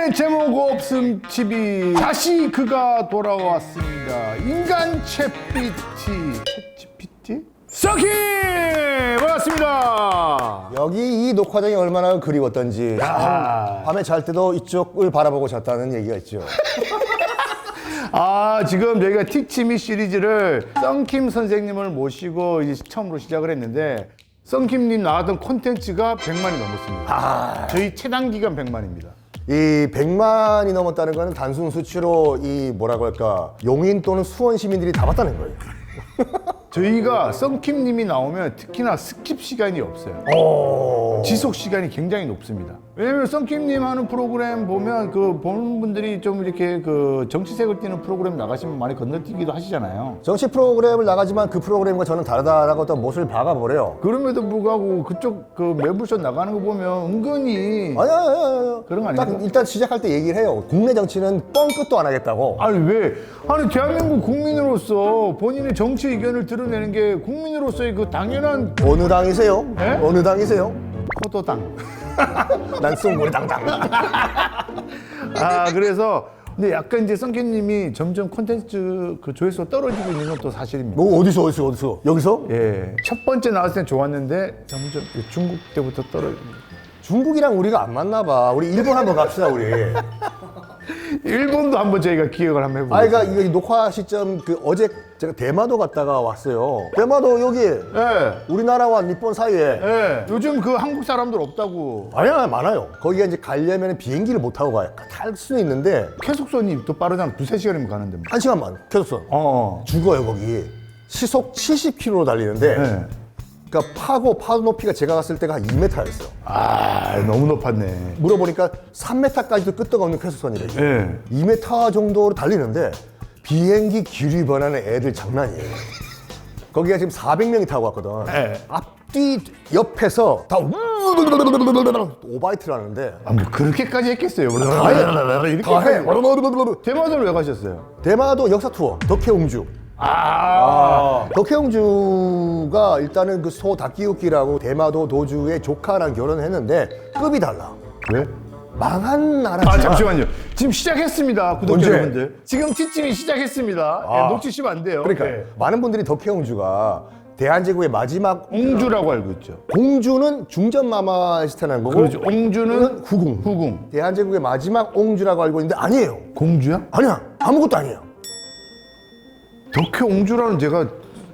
오늘의 제목 없음 TV 다시 그가 돌아왔습니다. 인간 챗GPT 썬킴 반갑습니다. 여기 이 녹화장이 얼마나 그리웠던지 밤에 잘 때도 이쪽을 바라보고 잤다는 얘기가 있죠. 지금 저희가 티치미 시리즈를 썬킴 선생님을 모시고 이제 처음으로 시작을 했는데 썬킴님 나왔던 콘텐츠가 100만이 넘었습니다. 저희 최단 기간 100만입니다. 이 100만이 넘었다는 거는 단순 수치로 이 뭐라고 할까 용인 또는 수원 시민들이 다 봤다는 거예요. 저희가 썬킴님이 나오면 특히나 스킵 시간이 없어요. 지속 시간이 굉장히 높습니다. 왜냐면 썬킴님 하는 프로그램 보면 그 보는 분들이 좀 이렇게 그 정치색을 띠는 프로그램 나가시면 많이 건너뛰기도 하시잖아요. 정치 프로그램을 나가지만 그 프로그램과 저는 다르다라고 또 못을 박아버려요. 그럼에도 불구하고 그쪽 그 매불쇼 나가는 거 보면 은근히 아니야. 그런 거 딱 아닙니까? 일단 시작할 때 얘기를 해요. 국내 정치는 뻥끗도 안 하겠다고. 아니 왜? 아니 대한민국 국민으로서 본인의 정치 의견을 드러내는 게 국민으로서의 그 당연한 어느 당이세요? 네? 어느 당이세요? 포도당. 난 쏜고리 당당. 그래서 근데 약간 이제 썬킴님이 점점 콘텐츠 그 조회수가 떨어지고 있는 건 또 사실입니다. 뭐 어디서 여기서? 예, 첫 번째 나왔을 땐 좋았는데 점점 중국 때부터 떨어집니다. 중국이랑 우리가 안 맞나 봐. 우리 일본 한번 갑시다 우리. 일본도 한번 저희가 기획을 한번 해보겠습니다. 그러니까 이거 녹화 시점 그 어제 제가 대마도 갔다가 왔어요. 대마도 여기 예, 우리나라와 일본 사이에 예. 요즘 그 한국 사람들 없다고. 아니야 많아요. 거기가 이제 가려면 비행기를 못 타고 가요. 탈 수는 있는데 쾌속선이 또 빠르잖아. 2-3시간이면 가는데 뭐. 1시간만 켜졌어. 죽어요 거기. 시속 70km로 달리는데 예. 그러니까 파도 높이가 제가 갔을 때가 한 2m였어요. 너무 높았네. 물어보니까 3m까지도 끄떡없는 쾌속선이래. 예. 2m 정도로 달리는데 비행기 기류 변하는 애들 장난이에요. 거기가 지금 400명이 타고 왔거든. 네. 앞뒤 옆에서 다 오바이트를 하는데 뭐 그렇게까지 했겠어요. 다 해. 대마도를 왜 가셨어요? 대마도 역사 투어 덕혜옹주. 덕혜옹주가 일단은 그 소 다키우키라고 대마도 도주의 조카랑 결혼을 했는데 급이 달라. 왜? 망한 나라지만 잠시만요. 지금 시작했습니다, 구독자 언제? 여러분들. 지금 티칭이 시작했습니다. 예, 놓치시면 안 돼요. 그러니까 예. 많은 분들이 덕혜옹주가 대한제국의 마지막 옹주라고 알고 있죠. 공주는 중전마마에서 태어난 거고 그렇죠. 옹주는 후궁. 후궁. 대한제국의 마지막 옹주라고 알고 있는데 아니에요. 공주야? 아니야. 아무것도 아니에요. 덕혜 옹주라는 제가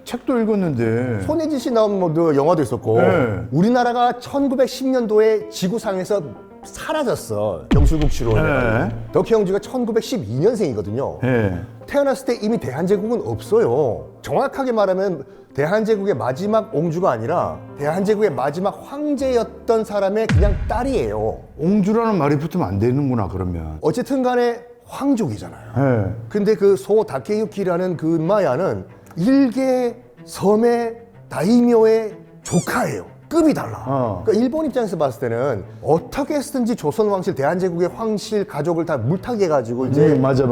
책도 읽었는데. 손예진 씨 나온 뭐 영화도 있었고 네. 우리나라가 1910년도에 지구상에서 사라졌어. 경술국치로. 네. 덕혜옹주가 1912년생이거든요. 예. 태어났을 때 이미 대한제국은 없어요. 정확하게 말하면 대한제국의 마지막 옹주가 아니라 대한제국의 마지막 황제였던 사람의 그냥 딸이에요. 옹주라는 말이 붙으면 안 되는구나, 그러면. 어쨌든 간에 황족이잖아요. 예. 근데 그 소 다케유키라는 그 마야는 일개 섬의 다이묘의 조카예요. 급이 달라. 그러니까 일본 입장에서 봤을 때는 어떻게 해서든지 조선 왕실, 대한제국의 황실 가족을 다 물타기 해가지고 이제 맞아.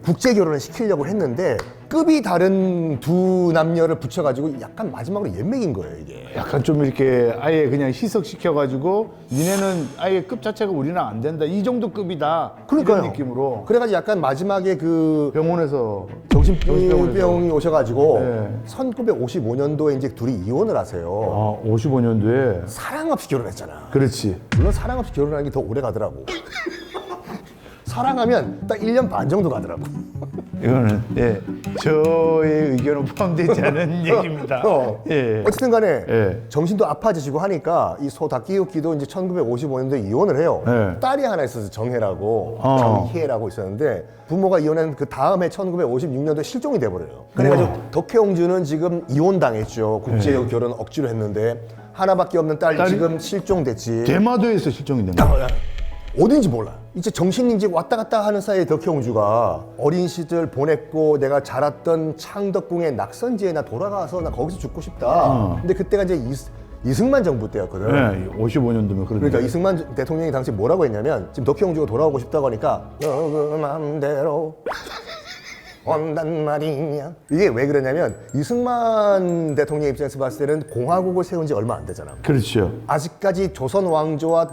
국제 결혼을 시키려고 했는데 급이 다른 두 남녀를 붙여가지고 약간 마지막으로 연맥인 거예요 이게. 약간 좀 이렇게 아예 그냥 희석시켜가지고 니네는 아예 급 자체가 우리랑 안 된다. 이 정도 급이다. 그러니까요. 이런 느낌으로. 그래가지고 약간 마지막에 그 병원에서 정신병이 오셔가지고 네. 1955년도에 이제 둘이 이혼을 하세요. 55년도에. 사랑 없이 결혼했잖아. 그렇지. 물론 사랑 없이 결혼하는 게 더 오래 가더라고. 사랑하면 딱 1년 반 정도 가더라고. 이거는 예, 저의 의견은 포함되지 않은 얘기입니다. 예. 어쨌든 간에 예. 정신도 아파지시고 하니까 이 소 다키유키도 이제 1955년도에 이혼을 해요. 예. 딸이 하나 있어서 정혜라고 정희애라고 있었는데 부모가 이혼한 그 다음 해 1956년도에 실종이 돼버려요. 그래가지고 덕혜옹주는 지금 이혼당했죠. 국제 결혼 억지로 했는데 하나밖에 없는 딸이 지금 실종됐지. 대마도에서 실종이 된 거야. 어딘지 몰라. 이제 정신인지 왔다 갔다 하는 사이에 덕혜옹주가 어린 시절 보냈고 내가 자랐던 창덕궁의 낙선지에 나 돌아가서 나 거기서 죽고 싶다. 근데 그때가 이제 이승만 정부 때였거든. 네, 55년도면 그러니까 이승만 대통령이 당시 뭐라고 했냐면 지금 덕혜옹주가 돌아오고 싶다고 하니까 너 맘대로 온단 말이냐. 이게 왜 그러냐면 이승만 대통령 입장에서 봤을 때는 공화국을 세운 지 얼마 안 되잖아. 그렇죠. 아직까지 조선 왕조와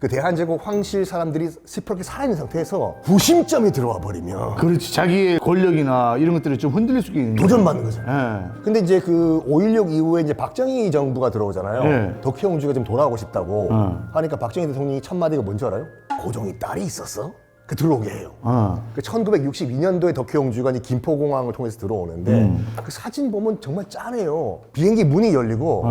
그 대한제국 황실 사람들이 시퍼렇게 살아있는 상태에서 부심점이 들어와 버리면 그렇지. 자기의 권력이나 이런 것들이 좀 흔들릴 수 있는. 도전받는 거죠. 예. 근데 이제 그 5.16 이후에 이제 박정희 정부가 들어오잖아요. 네. 덕혜옹주가 좀 돌아오고 싶다고 하니까 박정희 대통령이 첫 마디가 뭔지 알아요? 고종이 딸이 있었어? 그 들어오게 해요. 그 1962년도에 덕혜옹주가 이제 김포공항을 통해서 들어오는데 그 사진 보면 정말 짠해요. 비행기 문이 열리고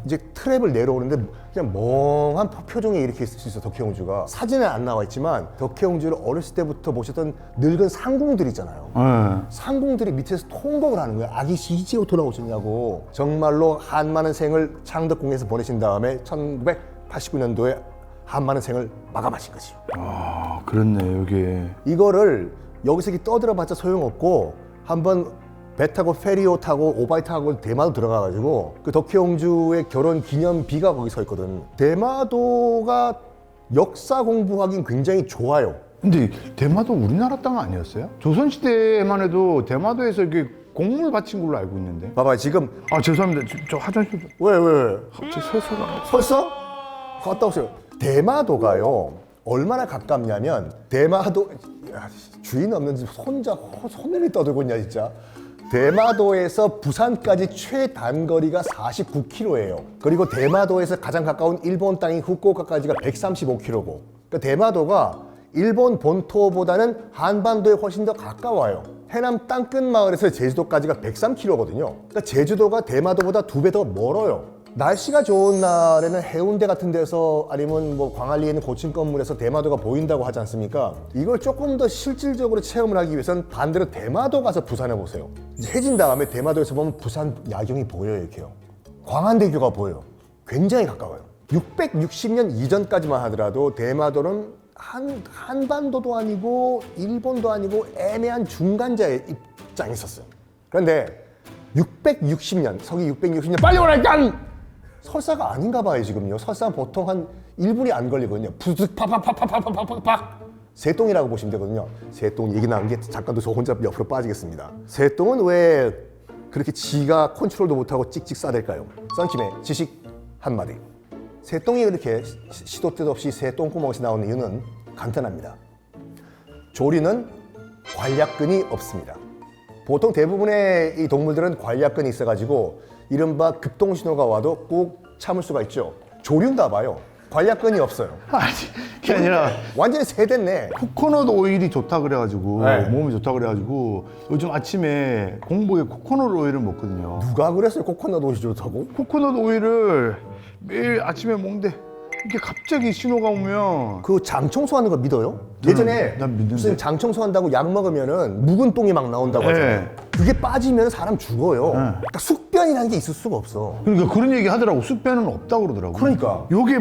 이제 트랩을 내려오는데 그냥 멍한 표정에 이렇게 있을 수 있어. 덕혜옹주가 사진에 안 나와 있지만 덕혜옹주를 어렸을 때부터 모셨던 늙은 상궁들 있잖아요. 상궁들이 밑에서 통곡을 하는 거야. 아기 이제 돌아오셨냐고. 정말로 한많은 생을 창덕궁에서 보내신 다음에 1989년도에 한많은 생을 마감하신 거지. 아, 그렇네, 여기. 이거를 여기서 이렇게 떠들어봤자 소용없고 한번 배 타고 페리오 타고 오바이 타고 대마도 들어가가지고 그 덕혜옹주의 결혼 기념비가 거기 서 있거든. 대마도가 역사 공부하긴 굉장히 좋아요. 근데 대마도 우리나라 땅 아니었어요? 조선시대에만 해도 대마도에서 이게 곡물 바친 걸로 알고 있는데. 봐봐 지금 아, 죄송합니다. 저 화장실 좀. 왜? 갑자기 설사가. 설사? 갔다 오세요. 대마도가요 얼마나 가깝냐면 대마도 주인 없는 집 손자 손님이 떠들고 있냐 진짜. 대마도에서 부산까지 최단거리가 49km예요. 그리고 대마도에서 가장 가까운 일본 땅인 후쿠오카까지가 135km고. 그러니까 대마도가 일본 본토보다는 한반도에 훨씬 더 가까워요. 해남 땅끝 마을에서 제주도까지가 103km거든요. 그러니까 제주도가 대마도보다 2배 더 멀어요. 날씨가 좋은 날에는 해운대 같은 데서 아니면 뭐 광안리에 있는 고층 건물에서 대마도가 보인다고 하지 않습니까? 이걸 조금 더 실질적으로 체험을 하기 위해서는 반대로 대마도 가서 부산에 보세요. 이제 해진 다음에 대마도에서 보면 부산 야경이 보여요, 이렇게요. 광안대교가 보여요. 굉장히 가까워요. 660년 이전까지만 하더라도 대마도는 한반도도 아니고 일본도 아니고 애매한 중간자의 입장에 있었어요. 그런데 660년, 서기 660년 빨리 오라니까! 설사가 아닌가 봐요 지금요. 설사는 보통 한 1분이 안 걸리거든요. 푸득 팍팍팍팍팍팍팍팍 세똥이라고 보시면 되거든요. 세똥 얘기 나온 게 잠깐도 저 혼자 옆으로 빠지겠습니다. 세똥은 왜 그렇게 지가 컨트롤도 못하고 찍찍 싸댈까요? 썬킴의 지식 한마디. 새똥이 그렇게 시도 때도 없이 새 똥구멍에서 나오는 이유는 간단합니다. 조리는 관략근이 없습니다. 보통 대부분의 이 동물들은 관략근이 있어가지고 이른바 급동신호가 와도 꼭 참을 수가 있죠. 조류인가 봐요. 관략근이 없어요. 아니, 그게 아니라 완전히 새됐네. 코코넛 오일이 좋다 그래가지고 네. 몸이 좋다 그래가지고 요즘 아침에 공복에 코코넛 오일을 먹거든요. 누가 그랬어요? 코코넛 옷이 좋다고? 코코넛 오일을 매일 아침에 먹는데 이게 갑자기 신호가 오면 그 장 청소하는 거 믿어요? 예전에 난 믿는데. 무슨 장 청소한다고 약 먹으면은 묵은 똥이 막 나온다고 하잖아요. 네. 그게 빠지면 사람 죽어요. 그러니까 숙변이라는 게 있을 수가 없어. 그러니까 그런 얘기 하더라고. 숙변은 없다고 그러더라고. 그러니까. 요게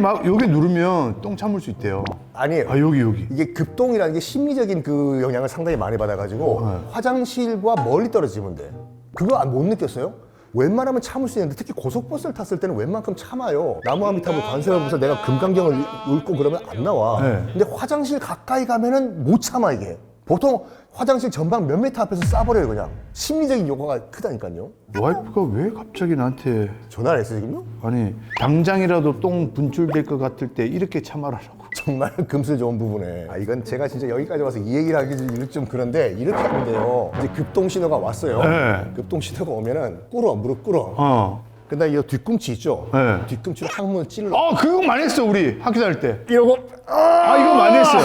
누르면 똥 참을 수 있대요. 아니에요. 아, 여기. 이게 급동이라는 게 심리적인 그 영향을 상당히 많이 받아가지고 화장실과 멀리 떨어지면 돼. 그거 못 느꼈어요? 웬만하면 참을 수 있는데 특히 고속버스를 탔을 때는 웬만큼 참아요. 나무아미타불 관세음을 보면서 내가 금강경을 읽고 그러면 안 나와. 네. 근데 화장실 가까이 가면은 못 참아 이게. 보통 화장실 전방 몇 미터 앞에서 싸버려요 그냥. 심리적인 요구가 크다니까요. 와이프가 왜 갑자기 나한테 전화를 했어요 지금요? 아니 당장이라도 똥 분출될 것 같을 때 이렇게 참아라라고. 정말 금슬 좋은 부분에. 이건 제가 진짜 여기까지 와서 이 얘기를 하기 좀 그런데 이렇게 하면 돼요. 이제 급동 신호가 왔어요. 네. 급동 신호가 오면은 무릎 꿇어. 어. 근데 이 뒤꿈치 있죠? 네. 뒤꿈치로 항문을 찔러. 그거 많이 했어 우리 학교 다닐 때. 이러고 이거 많이 했어요.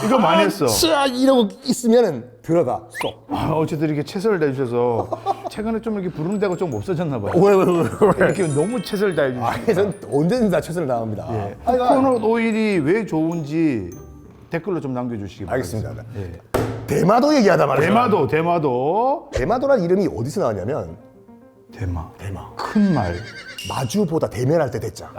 이거 많이 했어. 이러고 있으면은 들어가 쏙. 어쨌든 이렇게 최선을 다해주셔서 최근에 좀 이렇게 부르는 데가 좀 없어졌나 봐요. 왜? 이렇게 너무 최선을 다해주시고. 전 언제든지 다 최선을 다합니다. 예. 아이고, 코코넛 오일이 왜 좋은지 댓글로 좀 남겨주시기 바랍니다. 알겠습니다. 예. 대마도 얘기하다 말이죠. 대마도. 대마도란 이름이 어디서 나왔냐면 대마. 대마. 큰 말. 마주보다 대면할 때 됐자.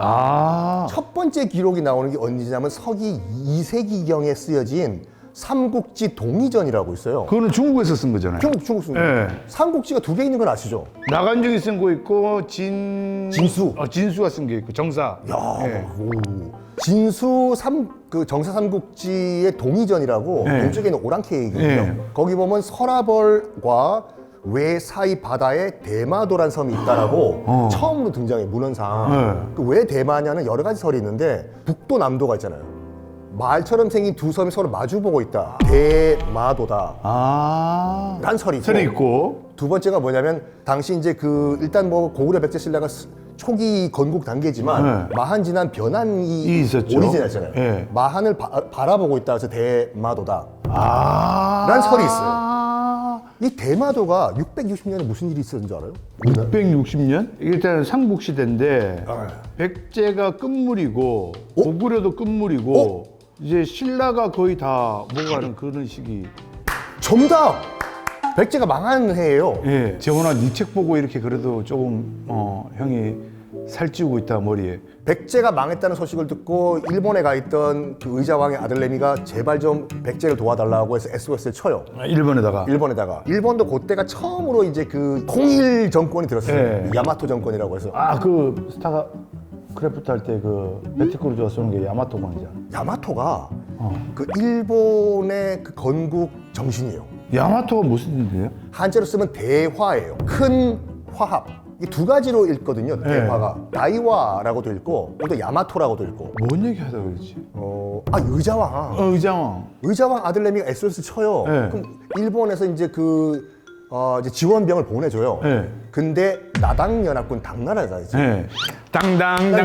첫 번째 기록이 나오는 게 언제냐면 서기 2세기경에 쓰여진 삼국지 동의전이라고 있어요. 그거는 중국에서 쓴 거잖아요. 중국 쓴 예. 삼국지가 2개 있는 건 아시죠? 나간중이 쓴 거 있고 진수. 진수가 쓴 게 있고 정사. 야, 예. 진수 그 정사 삼국지의 동의전이라고 네. 동쪽에 있는 오랑캐이거든요. 네. 거기 보면 서라벌과 외 사이 바다에 대마도란 섬이 있다라고 처음으로 등장해 문헌상. 네. 그 왜 대마냐는 여러 가지 설이 있는데 북도 남도가 있잖아요. 말처럼 생긴 두 섬이 서로 마주보고 있다. 대마도다. 아. 란 설이 있고. 설이 있고. 두 번째가 뭐냐면 당시 이제 그 일단 뭐 고구려 백제 신라가 초기 건국 단계지만 네. 마한 지난 변환이 이 있었죠. 오리지널잖아요. 네. 마한을 바라보고 있다 해서 대마도다. 아. 란 설이 있어요. 이 대마도가 660년에 무슨 일이 있었는 줄 알아요? 660년? 일단 삼국시대인데 아. 백제가 끝물이고 고구려도 끝물이고 이제 신라가 거의 다 뭐가는 그런 시기. 정답! 백제가 망한 해예요. 예. 재원아 네 책 보고 이렇게 그래도 조금 형이 살찌우고 있다 머리에. 백제가 망했다는 소식을 듣고 일본에 가 있던 그 의자왕의 아들 레미가 제발 좀 백제를 도와달라고 해서 SOS를 쳐요. 일본에다가. 일본도 그때가 처음으로 이제 그 통일 정권이 들었어요. 네. 야마토 정권이라고 해서. 아 그 스타가 크래프트 할 때 그 배트크루즈가 쏘는 게 야마토 관이잖아. 야마토가 그 일본의 그 건국 정신이에요. 야마토가 무슨 뜻이에요? 한자로 쓰면 대화예요. 큰 화합. 이 두 가지로 읽거든요. 대화가. 다이와라고도 읽고 또 야마토라고도 읽고. 뭔 얘기 하다 그랬지? 의자왕. 의장왕. 의자왕 아들 레미가 SOS 쳐요. 네. 그럼 일본에서 이제 이제 지원병을 보내줘요. 네. 근데 나당 연합군 당나라가 있지. 예. 숭당당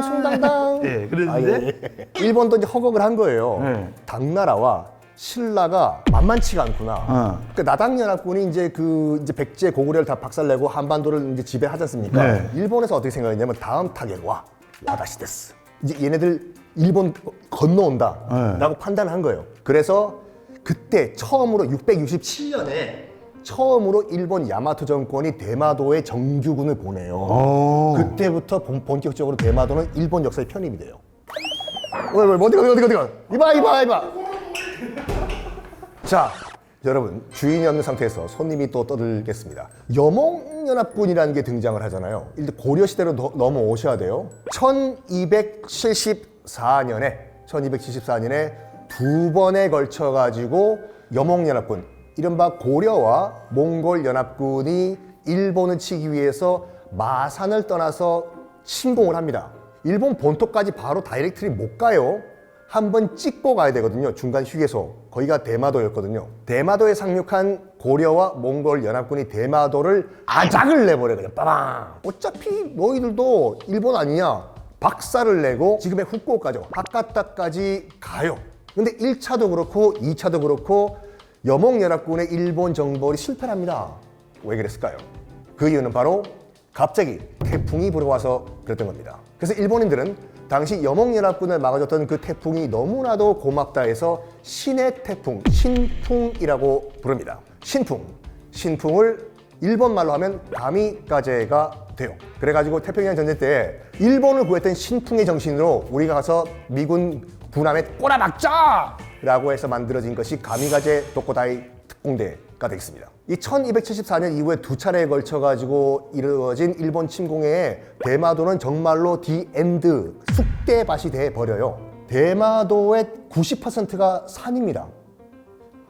숭당당. 예, 그랬는데 일본도 이제 허걱을 한 거예요. 네. 당나라와 신라가 만만치가 않구나. 그러니까 나당 연합군이 이제 이제 백제 고구려를 다 박살내고 한반도를 이제 지배하지 않습니까? 네. 일본에서 어떻게 생각했냐면 다음 타겟 와다시 데스. 이제 얘네들 일본 건너온다라고 판단한 거예요. 그래서 그때 처음으로 667년에 처음으로 일본 야마토 정권이 대마도에 정규군을 보내요. 그때부터 본격적으로 대마도는 일본 역사에 편입이 돼요. 어디가? 이봐. 자, 여러분 주인이 없는 상태에서 손님이 또 떠들겠습니다. 여몽연합군이라는 게 등장을 하잖아요. 일단 고려 시대로 넘어오셔야 돼요. 1274년에 두 번에 걸쳐 가지고 여몽연합군, 이른바 고려와 몽골 연합군이 일본을 치기 위해서 마산을 떠나서 침공을 합니다. 일본 본토까지 바로 다이렉트리 못 가요. 한번 찍고 가야 되거든요. 중간 휴게소. 거기가 대마도였거든요. 대마도에 상륙한 고려와 몽골 연합군이 대마도를 아작을 내버려 그냥 빠방. 어차피 너희들도 일본 아니냐. 박살을 내고 지금의 후쿠오카죠. 하카타까지 가요. 근데 1차도 그렇고 2차도 그렇고 여몽연합군의 일본 정벌이 실패를 합니다. 왜 그랬을까요? 그 이유는 바로 갑자기 태풍이 불어와서 그랬던 겁니다. 그래서 일본인들은 당시 여몽연합군을 막아줬던 그 태풍이 너무나도 고맙다 해서 신의 태풍, 신풍이라고 부릅니다. 신풍을 일본 말로 하면 가미가제가 돼요. 그래가지고 태평양 전쟁 때 일본을 구했던 신풍의 정신으로 우리가 가서 미군 군함에 꼬라박자! 라고 해서 만들어진 것이 가미가제 도코다이 특공대가 되겠습니다. 이 1274년 이후에 두 차례에 걸쳐가지고 이루어진 일본 침공에 대마도는 정말로 디 엔드, 쑥대밭이 돼버려요. 대마도의 90%가 산입니다.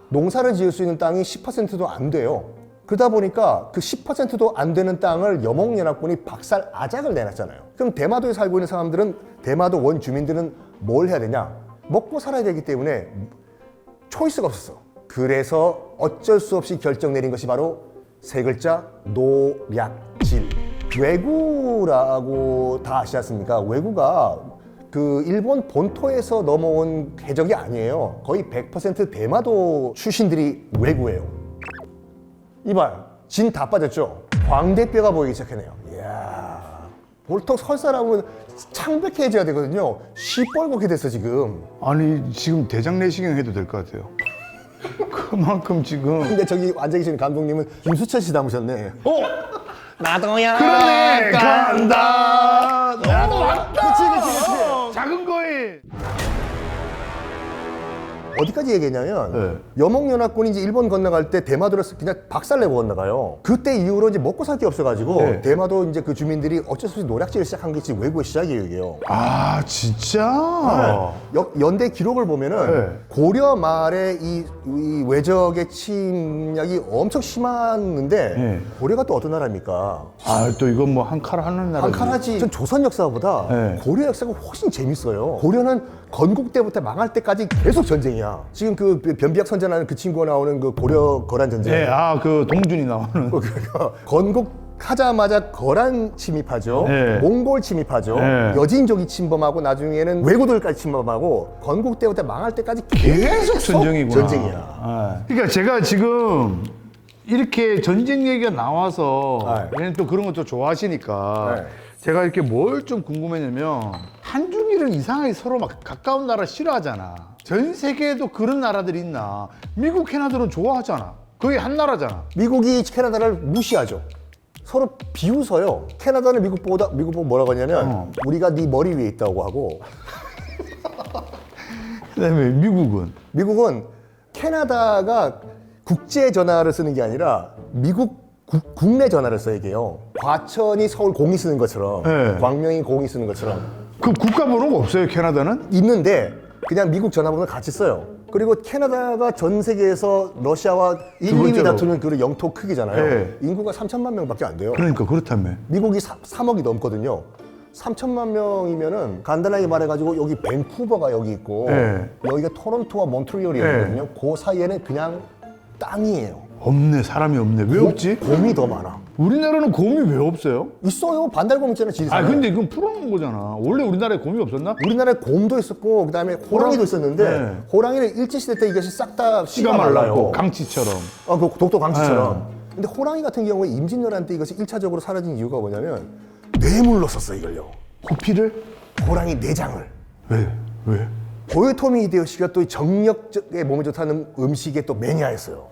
농사를 지을 수 있는 땅이 10%도 안 돼요. 그러다 보니까 그 10%도 안 되는 땅을 여몽연합군이 박살 아작을 내놨잖아요. 그럼 대마도에 살고 있는 사람들은, 대마도 원주민들은 뭘 해야 되냐? 먹고 살아야 되기 때문에 초이스가 없었어. 그래서 어쩔 수 없이 결정 내린 것이 바로 세 글자 노략질. 왜구라고 다 아시지 않습니까? 왜구가 그 일본 본토에서 넘어온 해적이 아니에요. 거의 100% 대마도 출신들이 왜구예요. 이봐요. 진 다 빠졌죠? 광대뼈가 보이기 시작하네요. 이야. 보통 설 사람은 창백해져야 되거든요. 시뻘겋게 됐어 지금. 아니 지금 대장 내시경 해도 될 것 같아요. 그만큼 지금. 근데 저기 앉아 계시는 감독님은 김수철 씨 닮으셨네. 나도야. 그러네. 간다. 나도 왔다. 그치. 작은 거에. 어디까지 얘기했냐면 네. 여몽연합군이 이제 일본 건너갈 때 대마도를 그냥 박살내고 건너가요. 그때 이후로 이제 먹고 살 게 없어가지고 네. 대마도 이제 그 주민들이 어쩔 수 없이 노략질을 시작한 게 지금 외국의 시작이에요, 이게요. 아 진짜? 연대 기록을 보면은 네. 고려 말에 이 외적의 침략이 엄청 심했는데 네. 고려가 또 어떤 나라입니까? 아 또 이건 뭐 한칼 하는 나라. 한칼하지. 전 조선 역사보다 네. 고려 역사가 훨씬 재밌어요. 고려는 건국 때부터 망할 때까지 계속 전쟁이야. 지금 그 변비약 선전하는 그 친구가 나오는 그 고려 거란 전쟁. 네, 아 그 동준이 나오는. 건국하자마자 거란 침입하죠. 네. 몽골 침입하죠. 네. 여진족이 침범하고 나중에는 왜구들까지 침범하고 건국 때부터 망할 때까지 계속 전쟁이구나. 전쟁이야. 네. 그러니까 제가 지금 이렇게 전쟁 얘기가 나와서 네. 왜냐면 또 그런 것도 좋아하시니까 네. 제가 이렇게 뭘 좀 궁금했냐면 한중일은 이상하게 서로 막 가까운 나라 싫어하잖아. 전 세계에도 그런 나라들이 있나? 미국, 캐나다는 좋아하잖아. 거의 한 나라잖아. 미국이 캐나다를 무시하죠. 서로 비웃어요. 캐나다는 미국 보고 뭐라고 하냐면 우리가 네 머리 위에 있다고 하고 그다음에 미국은 캐나다가 국제 전화를 쓰는 게 아니라 미국 국내 전화를 써야 돼요. 과천이 서울 공이 쓰는 것처럼 네. 광명이 공이 쓰는 것처럼 그 국가 번호가 없어요, 캐나다는? 있는데 그냥 미국 전화번호를 같이 써요. 그리고 캐나다가 전 세계에서 러시아와 1, 2위 번째로. 다투는 그 영토 크기잖아요. 네. 인구가 3천만 명밖에 안 돼요. 그러니까 그렇다며. 미국이 3억이 넘거든요. 3천만 명이면은 간단하게 말해가지고 여기 밴쿠버가 여기 있고 네. 여기가 토론토와 몬트리올이 네. 있거든요. 그 사이에는 그냥 땅이에요. 없네, 사람이 없네. 왜 없지? 곰이 더 많아. 우리나라는 곰이 왜 없어요? 있어요. 반달곰 있잖아요. 지리산에. 아 근데 이건 풀어놓은 거잖아. 원래 우리나라에 곰이 없었나? 우리나라에 곰도 있었고 그다음에 호랑이도 있었는데 네. 호랑이는 일제시대 때 이것이 싹 다 씨가 말랐고 강치처럼. 그 독도 강치처럼. 네. 근데 호랑이 같은 경우에 임진왜란 때 이것이 1차적으로 사라진 이유가 뭐냐면 뇌물로 썼어 이걸요. 호피를? 호랑이 내장을. 왜? 도요토미 히데요시가 또 정력에 몸에 좋다는 음식에 또 매니아였어요.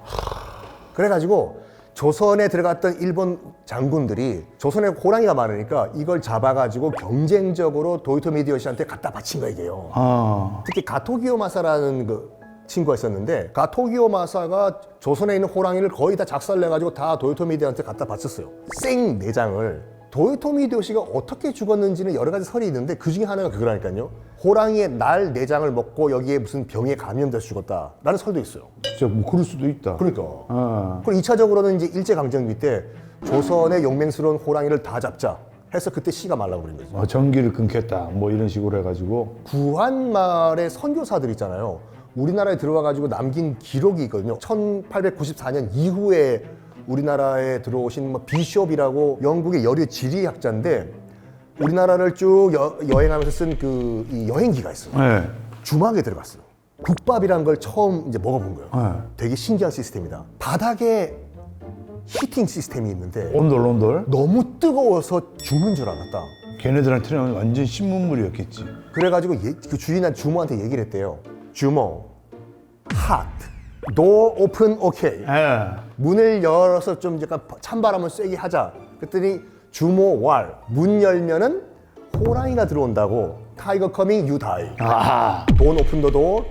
그래가지고 조선에 들어갔던 일본 장군들이 조선에 호랑이가 많으니까 이걸 잡아가지고 경쟁적으로 도요토미 히데요시한테 갖다 바친 거예요. 이게요. 아, 특히 가토기요 마사라는 그 친구가 있었는데 가토기요 마사가 조선에 있는 호랑이를 거의 다 작살내가지고 다 도요토미 히데요시한테 갖다 바쳤어요. 생 내장을. 도요토미 히데요시가 어떻게 죽었는지는 여러 가지 설이 있는데 그 중에 하나가 그거라니까요. 호랑이의 날 내장을 먹고 여기에 무슨 병에 감염돼서 죽었다라는 설도 있어요. 진짜 뭐 그럴 수도 있다. 그러니까. 아, 그리고 2차적으로는 이제 일제강점기 때 조선의 용맹스러운 호랑이를 다 잡자 해서 그때 씨가 말라버린 거죠. 전기를 끊겠다. 뭐 이런 식으로 해가지고. 구한말의 선교사들 있잖아요. 우리나라에 들어와가지고 남긴 기록이 있거든요. 1894년 이후에 우리나라에 들어오신 뭐 비숍이라고 영국의 여류 지리학자인데 우리나라를 쭉 여행하면서 쓴 그 이 여행기가 있어요. 네. 주막에 들어갔어요. 국밥이라는 걸 처음 이제 먹어본 거예요. 네. 되게 신기한 시스템이다. 바닥에 히팅 시스템이 있는데 온돌. 너무 뜨거워서 죽는 줄 알았다. 걔네들한테는 완전 신문물이었겠지. 그래가지고 그 주인한 주모한테 얘기를 했대요. 주모, hot, door open, okay. 예. 문을 열어서 좀 약간 찬바람을 쐬게 하자. 그랬더니 주모 왈, 문 열면은 호랑이가 들어온다고. Tiger coming, you die. 아, Don't open the door,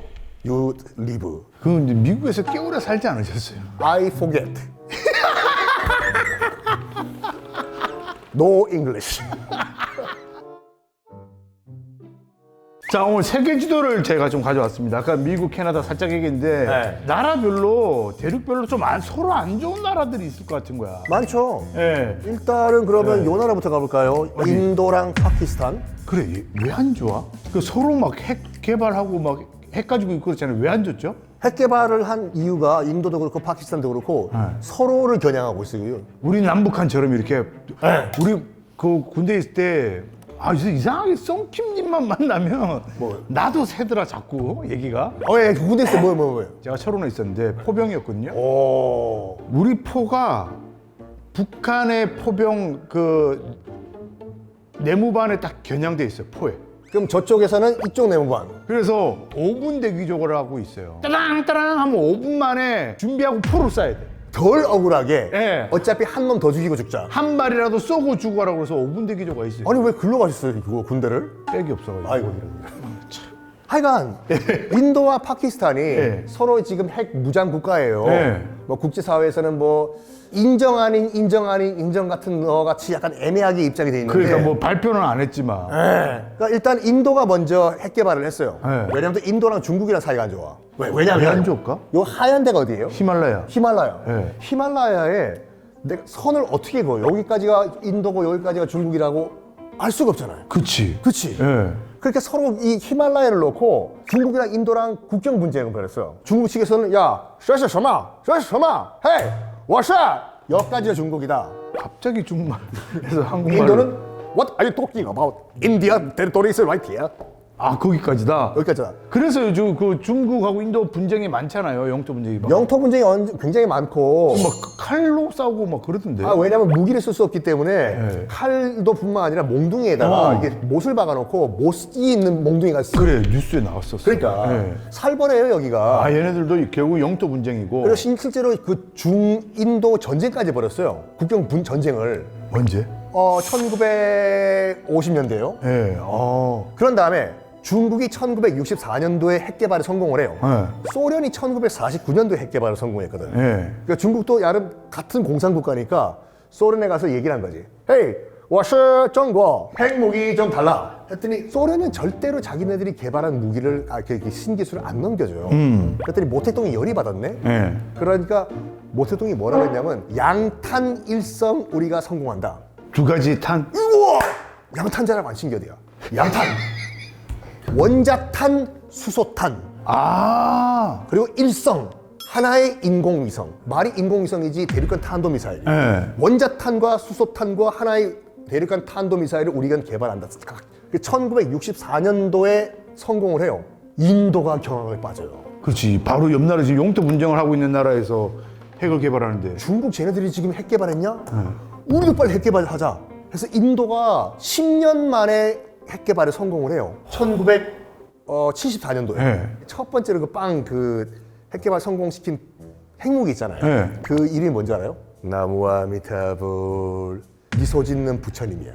you live. 그 이제 미국에서 꽤 오래 살지 않으셨어요? I forget. No English. 자, 오늘 세계 지도를 제가 좀 가져왔습니다. 아까 미국, 캐나다 살짝 얘기했는데 네. 나라별로 대륙별로 좀 서로 안 좋은 나라들이 있을 것 같은 거야. 많죠. 예. 일단은 그러면 요 나라부터 가볼까요? 인도랑 파키스탄. 그래, 왜 안 좋아? 그 서로 막 핵 개발하고 막 핵 가지고 있고 그렇잖아요. 왜 안 좋죠? 핵 개발을 한 이유가 인도도 그렇고 파키스탄도 그렇고 네. 서로를 겨냥하고 있어요. 우리 남북한처럼 이렇게 우리 그 군대 있을 때 이상하게 썬킴님만 만나면 뭐? 나도 새더라 자꾸 얘기가. 예, 군대 있을 때 뭐예요? 제가 철원에 있었는데 포병이었거든요. 오. 우리 포가 북한의 포병 그 내무반에 딱 겨냥돼 있어요. 포에. 그럼 저쪽에서는 이쪽 내무반. 그래서 5분 대기족을 하고 있어요. 따랑따랑 하면 5분 만에 준비하고 포를 쏴야 돼. 덜 억울하게. 예. 어차피 한 놈 더 죽이고 죽자. 한 발이라도 쏘고 주고 하라고 해서 5분 대기조가 있어요. 아니 왜 글로 가셨어요? 그거 군대를? 백이 없어가지고. 아이고. 하여간 인도와 파키스탄이 예. 서로 지금 핵 무장 국가예요. 예. 뭐 국제사회에서는 뭐 인정 아닌 인정 아닌 인정 같은 거 같이 약간 애매하게 입장이 돼 있는데. 그러니까 뭐 발표는 안 했지만. 그러니까 일단 인도가 먼저 핵 개발을 했어요. 예. 왜냐면 또 인도랑 중국이랑 사이가 안 좋아. 왜 안 좋을까? 요 하얀 데가 어디예요? 히말라야. 히말라야. 예. 히말라야에 내가 선을 어떻게 그어? 여기까지가 인도고 여기까지가 중국이라고 알 수가 없잖아요. 그치. 그치? 예. 그러니까 서로 이 히말라야를 놓고 중국이랑 인도랑 국경 분쟁을 벌였어요. 중국 측에서는 야, 这是什么?这是什么? 헤이, 我是 여기까지가 중국이다. 갑자기 중국말에서 한국말로. 인도는 What are you talking about? India territory is right here. 아, 거기까지다. 여기까지다. 그래서 요즘 그 중국하고 인도 분쟁이 많잖아요. 영토 분쟁이. 막, 영토 분쟁이 굉장히 많고 막 칼로 싸우고 막 그러던데. 아, 왜냐면 무기를 쓸 수 없기 때문에 네. 칼도 뿐만 아니라 몽둥이에다가 이게 못을 박아놓고 못이 있는 몽둥이가 그래, 뉴스에 나왔었어. 그러니까 예. 살벌해요 여기가. 아, 얘네들도 결국 영토 분쟁이고. 그리고 실제로 그 중인도 전쟁까지 벌였어요. 국경 전쟁을. 언제? 1950년대요. 예. 그런 다음에 중국이 1964년도에 핵 개발에 성공을 해요. 네. 소련이 1949년도에 핵 개발에 성공했거든. 예. 그러니까 중국도 나름 같은 공산국가니까 소련에 가서 얘기를 한 거지. 헤이, 我是中国 핵무기 좀 달라. 했더니 소련은 절대로 자기네들이 개발한 무기를 그 신기술을 안 넘겨줘요. 그랬더니 모택동이 열이 받았네. 예. 그러니까 모택동이 뭐라고 했냐면 양탄 일성 우리가 성공한다. 두 가지 탄. 우와! 양탄자라고 안 신기하대요. 양탄. 원자탄, 수소탄. 아. 그리고 일성. 하나의 인공위성. 말이 인공위성이지 대륙간 탄도미사일. 예. 원자탄과 수소탄과 하나의 대륙간 탄도미사일을 우리가 개발한다. 1964년도에 성공을 해요. 인도가 경악을 빠져요. 그렇지. 바로 옆 나라 지금 영토 분쟁을 하고 있는 나라에서 핵을 개발하는데. 중국 쟤네들이 지금 핵 개발했냐? 우리도 빨리 핵 개발하자. 그래서 인도가 10년 만에 핵 개발에 성공을 해요. 1974년도에. 네. 첫 번째로 핵 개발 성공시킨 핵무기 있잖아요. 네. 그 이름이 뭔지 알아요? 나무와 미타불 미소 짓는 부처님이야.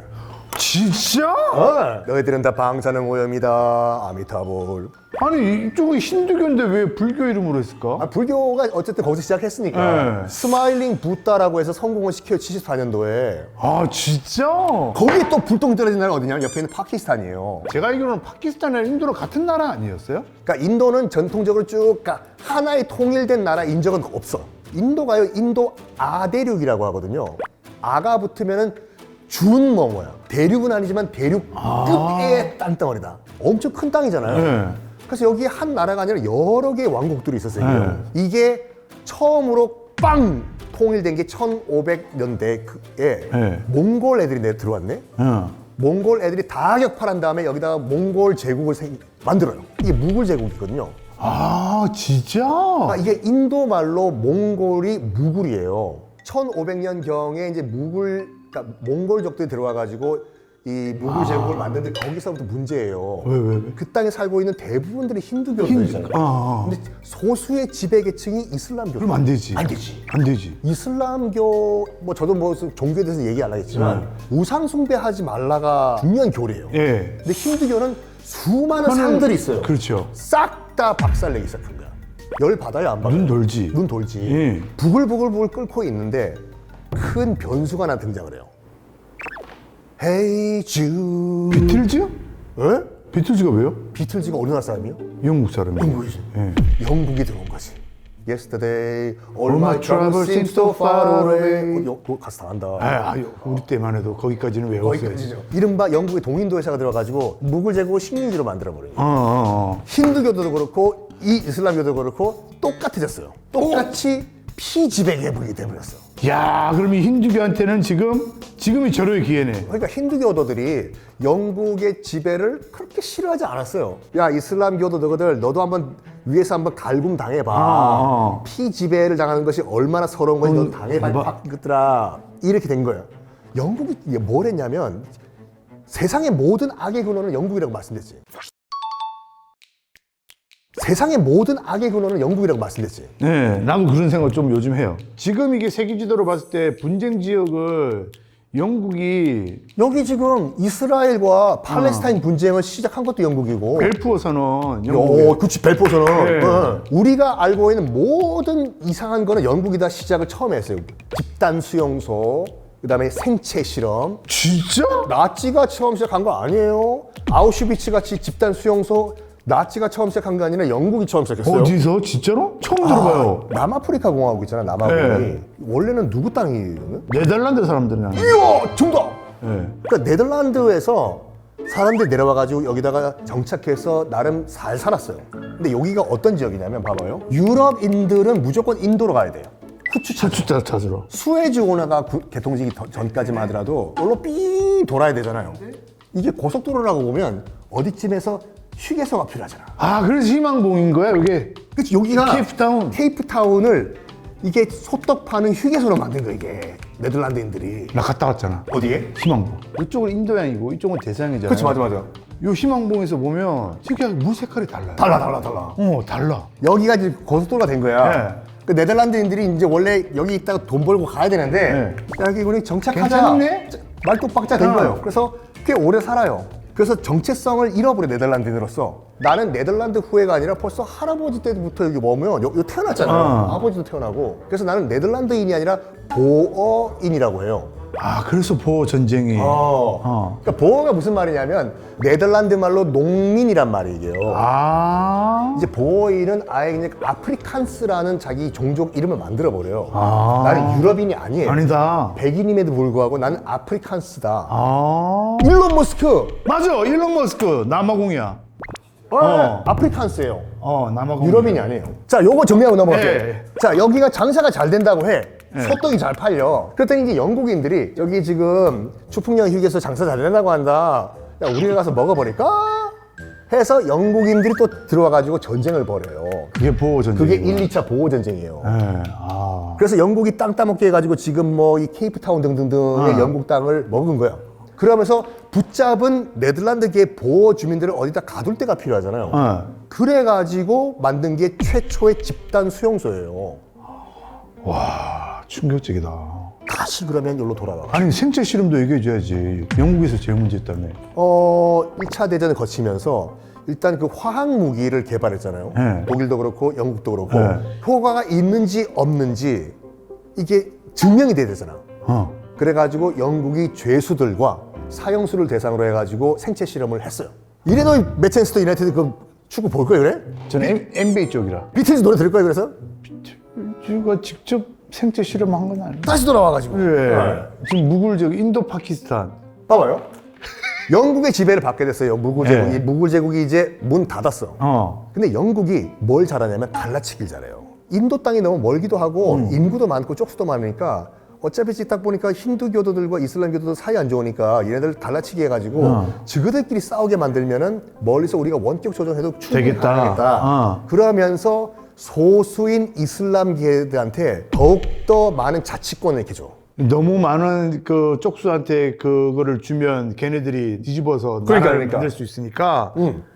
진짜? 너희들은 다 방사능 오염이다. 아미타불. 아니 이쪽은 힌두교인데 왜 불교 이름으로 했을까? 불교가 어쨌든 거기서 시작했으니까 네. 스마일링 부다라고 해서 성공을 시켜요. 74년도에. 아 진짜? 거기에 또 불똥 떨어진 나라가 어디냐? 옆에 있는 파키스탄이에요. 제가 알기로는 파키스탄이랑 인도랑 같은 나라 아니었어요? 그러니까 인도는 전통적으로 쭉 하나의 통일된 나라인 적은 없어. 인도가요, 인도 아대륙이라고 하거든요. 아가 붙으면은 준 뭐야. 대륙은 아니지만 대륙 끝에 땅덩어리다. 엄청 큰 땅이잖아요. 네. 그래서 여기 한 나라가 아니라 여러 개의 왕국들이 있었어요. 이게 처음으로 빵 통일된 게 1500년대에 네. 몽골 애들이 들어왔네. 응. 몽골 애들이 다 격파한 다음에 여기다가 몽골 제국을 만들어요. 이게 무굴 제국이거든요. 아 진짜? 이게 인도 말로 몽골이 무굴이에요. 1500년 경에 이제 그러니까 몽골족들이 들어와가지고 이 무굴 제국을 만드는데 거기서부터 문제예요. 왜? 그 땅에 살고 있는 대부분들이 힌두교들이잖아요. 근데 소수의 지배 계층이 이슬람교. 그럼 안 되지. 안 되지. 안 되지. 이슬람교 뭐 저도 뭐 종교에 대해서 얘기 안 하겠지만 우상 숭배하지 말라가 중요한 교리예요. 예. 근데 힌두교는 수많은 상들이 있어요. 그렇죠. 싹 다 박살내기 시작한 거야. 열 받아요, 안 받아요? 눈 돌지. 눈 돌지. 예. 부글부글 끓고 있는데 큰 변수가 하나 등장을 해요. Hey Jude. 비틀즈? 에? 비틀즈가 왜요? 비틀즈가 어느 나라 사람이요? 영국 사람이에요. 영국이지. 예. 영국이 들어온 거지. Yesterday, all my trouble seems so far away. 그거 가서 다 한다. 우리 때만 해도 거기까지는 외웠어요. 거기까지죠. 이른바 영국의 동인도 회사가 들어가지고 무굴 제국을 식민지로 만들어버려요. 어. 힌두교도 그렇고 이 이슬람교도 그렇고 똑같아졌어요. 똑같이 피지배계국이 돼버렸어. 야, 그럼 이 힌두교한테는 지금이 절호의 기회네. 그러니까 힌두교도들이 영국의 지배를 그렇게 싫어하지 않았어요. 야, 이슬람교도 너도 한번 위에서 한번 갈굼 당해봐. 피지배를 당하는 것이 얼마나 서러운 건지 너 당해봐. 이것들아. 이렇게 된 거예요. 영국이 뭘 했냐면 세상의 모든 악의 근원은 영국이라고 말씀드렸지. 세상의 모든 악의 근원은 영국이라고 말씀드렸지. 네, 나도 그런 생각 좀 요즘 해요. 지금 이게 세계 지도로 봤을 때 분쟁 지역을 영국이 여기 지금 이스라엘과 팔레스타인 분쟁을 시작한 것도 영국이고. 벨푸어선언 영국이 그치, 벨포선은. 네. 우리가 알고 있는 모든 이상한 거는 영국이 다 시작을 처음 했어요. 집단 수용소, 그다음에 생체 실험. 진짜? 나치가 처음 시작한 거 아니에요. 아우슈비츠 같이 집단 수용소 나치가 처음 시작한 게 아니라 영국이 처음 시작했어요. 어디서? 진짜로? 처음 들어봐요. 남아프리카 공화국 있잖아, 남아공이. 네. 원래는 누구 땅이에요? 네덜란드 사람들이 하는 이야, 정답! 네. 그러니까 네덜란드에서 사람들이 내려와가지고 여기다가 정착해서 나름 잘 살았어요. 근데 여기가 어떤 지역이냐면 봐봐요. 유럽인들은 무조건 인도로 가야 돼요. 후추 찾 차추차 찾으러. 수에즈 운하가 개통되기 전까지만 하더라도 여기로 삥 돌아야 되잖아요. 이게 고속도로라고 보면 어디쯤에서 휴게소가 필요하잖아. 아, 그래서 희망봉인 거야, 이게? 그치, 여기가 케이프타운. 케이프타운을 이게 소떡 파는 휴게소로 만든 거야, 이게. 네덜란드인들이. 나 갔다 왔잖아. 어디에? 희망봉. 이쪽은 인도양이고 이쪽은 대서양이잖아. 그치, 맞아. 요 희망봉에서 보면 특이하게 물 색깔이 달라요. 달라. 달라. 여기가 이제 고속도로가 된 거야. 네. 그 네덜란드인들이 이제 원래 여기 있다가 돈 벌고 가야 되는데 네. 여기 우리 정착하자. 괜찮네? 말뚝박자 된 어. 거예요. 그래서 꽤 오래 살아요. 그래서 정체성을 잃어버려, 네덜란드인으로서. 나는 네덜란드 후예가 아니라 벌써 할아버지 때부터 여기 머무면 여기 태어났잖아요. 아버지도 태어나고. 그래서 나는 네덜란드인이 아니라 보어인이라고 해요. 아, 그래서 보호 전쟁이. 그러니까 보어가 무슨 말이냐면 네덜란드 말로 농민이란 말이에요. 아. 이제 보어인은 아예 그냥 아프리칸스라는 자기 종족 이름을 만들어 버려요. 아. 나는 유럽인이 아니에요. 아니다. 백인임에도 불구하고 나는 아프리칸스다. 아. 일론 머스크. 맞아, 일론 머스크. 남아공이야. 아프리칸스예요. 남아공. 유럽인이 아니에요. 자, 요거 정리하고 넘어갈게요. 네. 자, 여기가 장사가 잘 된다고 해. 소떡이 잘 팔려. 그랬더니 이제 영국인들이 여기 지금 추풍령 휴게소 장사 잘 된다고 한다. 야, 우리가 가서 먹어버릴까? 해서 영국인들이 또 들어와가지고 전쟁을 벌여요. 그게 보호 전쟁. 그게 1, 2차 보호 전쟁이에요. 네. 아. 그래서 영국이 땅 따먹게 해가지고 지금 뭐 이 케이프타운 등등등의 영국 땅을 먹은 거야. 그러면서 붙잡은 네덜란드계 보호 주민들을 어디다 가둘 데가 필요하잖아요. 그래가지고 만든 게 최초의 집단 수용소예요. 와, 충격적이다. 다시 그러면 여기로 돌아와. 아니, 생체 실험도 얘기해줘야지. 영국에서 제일 문제였다며. 1차 대전을 거치면서 일단 그 화학 무기를 개발했잖아요. 네. 독일도 그렇고 영국도 그렇고 네. 효과가 있는지 없는지 이게 증명이 돼야 되잖아. 그래가지고 영국이 죄수들과 사형수를 대상으로 해가지고 생체 실험을 했어요. 이래도 매체스터 유나이티드 그 축구 볼 거예요, 그래? 저는 NBA 쪽이라. 비틀즈 노래 들을 거예요, 그래서? 비트가 직접 생체 실험한 건 아니에요. 다시 돌아와가지고. 지금 무굴적 인도 파키스탄. 봐봐요. 영국의 지배를 받게 됐어요, 무굴 제국이. 무굴 제국이 이제 문 닫았어. 근데 영국이 뭘 잘하냐면 갈라치기를 잘해요. 인도 땅이 너무 멀기도 하고 인구도 많고 쪽수도 많으니까 어차피 딱 보니까 힌두교도들과 이슬람교도들 사이 안 좋으니까 얘네들 갈라치기 해가지고 저들끼리 싸우게 만들면은 멀리서 우리가 원격 조정해도 충분히 되겠다. 가능하겠다. 그러면서 소수인 이슬람계들한테 더욱더 많은 자치권을 이렇게 줘. 너무 많은 그 쪽수한테 그거를 주면 걔네들이 뒤집어서 나라를 만들 수 있으니까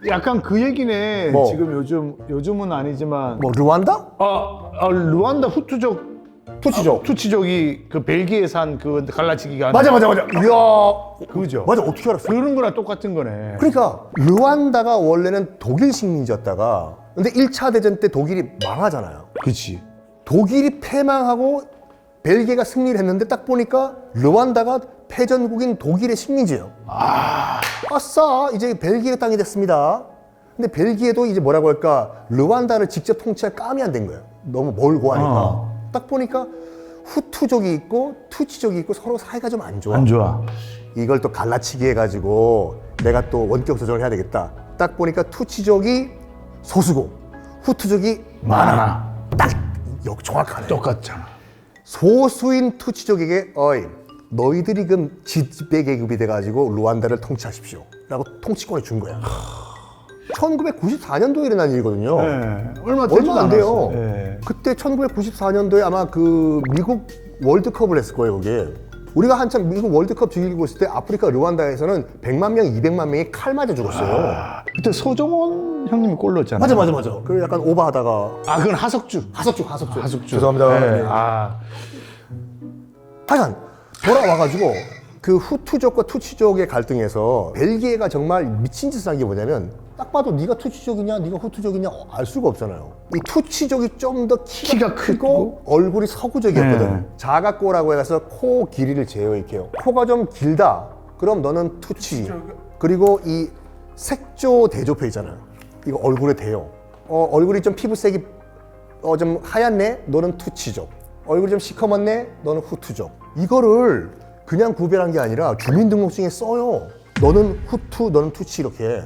약간 그 얘기네. 뭐? 지금 요즘은 아니지만 뭐 르완다? 루안다 후투족 투치족. 투치족이 그 벨기에 산 그 갈라치기가 맞아. 이야. 그죠? 맞아, 어떻게 알았어? 그런 거랑 똑같은 거네. 그러니까 르완다가 원래는 독일 식민지였다가 근데 1차 대전 때 독일이 망하잖아요. 그렇지. 독일이 패망하고 벨기에가 승리를 했는데 딱 보니까 르완다가 패전국인 독일의 식민지예요. 아싸, 이제 벨기에 땅이 됐습니다. 근데 벨기에도 이제 뭐라고 할까, 르완다를 직접 통치할 감이 안 된 거예요. 너무 멀고 하니까. 딱 보니까 후투족이 있고 투치족이 있고 서로 사이가 좀 안 좋아. 안 좋아. 이걸 또 갈라치기 해가지고 내가 또 원격 조정을 해야 되겠다. 딱 보니까 투치족이 소수고 후투족이 많아. 딱 정확하네. 똑같잖아. 소수인 투치족에게 어이 너희들이 그럼 지배 계급이 돼가지고 루안다를 통치하십시오 라고 통치권을 준 거야. 1994년도에 일어난 일이거든요. 네. 얼마 안 돼요. 네. 그때 1994년도에 아마 그 미국 월드컵을 했을 거예요, 거기에. 우리가 한참 미국 월드컵 즐기고 있을 때 아프리카 르완다에서는 100만 명, 200만 명이 칼 맞아 죽었어요. 그때 서정원 형님이 골 넣었잖아. 맞아. 그리고 약간 오버하다가. 그건 하석주. 하석주. 죄송합니다. 네. 하여간 돌아와가지고 그 후투족과 투치족의 갈등에서 벨기에가 정말 미친 짓을 한 게 뭐냐면 딱 봐도 네가 투치족이냐 네가 후투족이냐 알 수가 없잖아요. 이 투치족이 좀 더 키가 크고 얼굴이 서구적이었거든. 네. 자가꼬라고 해서 코 길이를 재요 이렇게 요. 코가 좀 길다 그럼 너는 투치. 그리고 이 색조 대조표 있잖아요. 이거 얼굴에 대요. 얼굴이 좀 피부색이 좀 하얗네 너는 투치족. 얼굴이 좀 시커멓네 너는 후투족. 이거를 그냥 구별한 게 아니라 주민등록증에 써요. 너는 후투, 너는 투치 이렇게.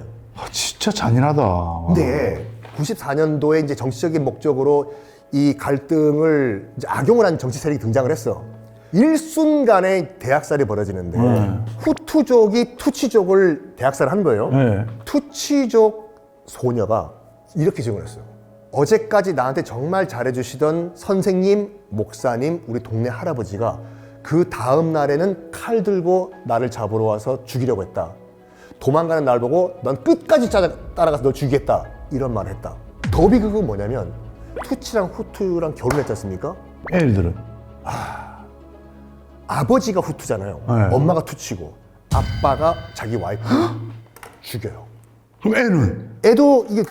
진짜 잔인하다. 근데 94년도에 이제 정치적인 목적으로 이 갈등을 이제 악용을 한 정치 세력이 등장을 했어. 일순간에 대학살이 벌어지는데 후투족이 투치족을 대학살한 거예요. 네. 투치족 소녀가 이렇게 증언했어요. 어제까지 나한테 정말 잘해주시던 선생님, 목사님, 우리 동네 할아버지가 그 다음 날에는 칼 들고 나를 잡으러 와서 죽이려고 했다. 도망가는 날 보고 넌 끝까지 따라가서 널 죽이겠다. 이런 말을 했다. 더 비극은 뭐냐면 투치랑 후투랑 결혼했지 않습니까? 애들은 아버지가 후투잖아요. 네. 엄마가 투치고 아빠가 자기 와이프 죽여요. 그럼 애는 애도 이거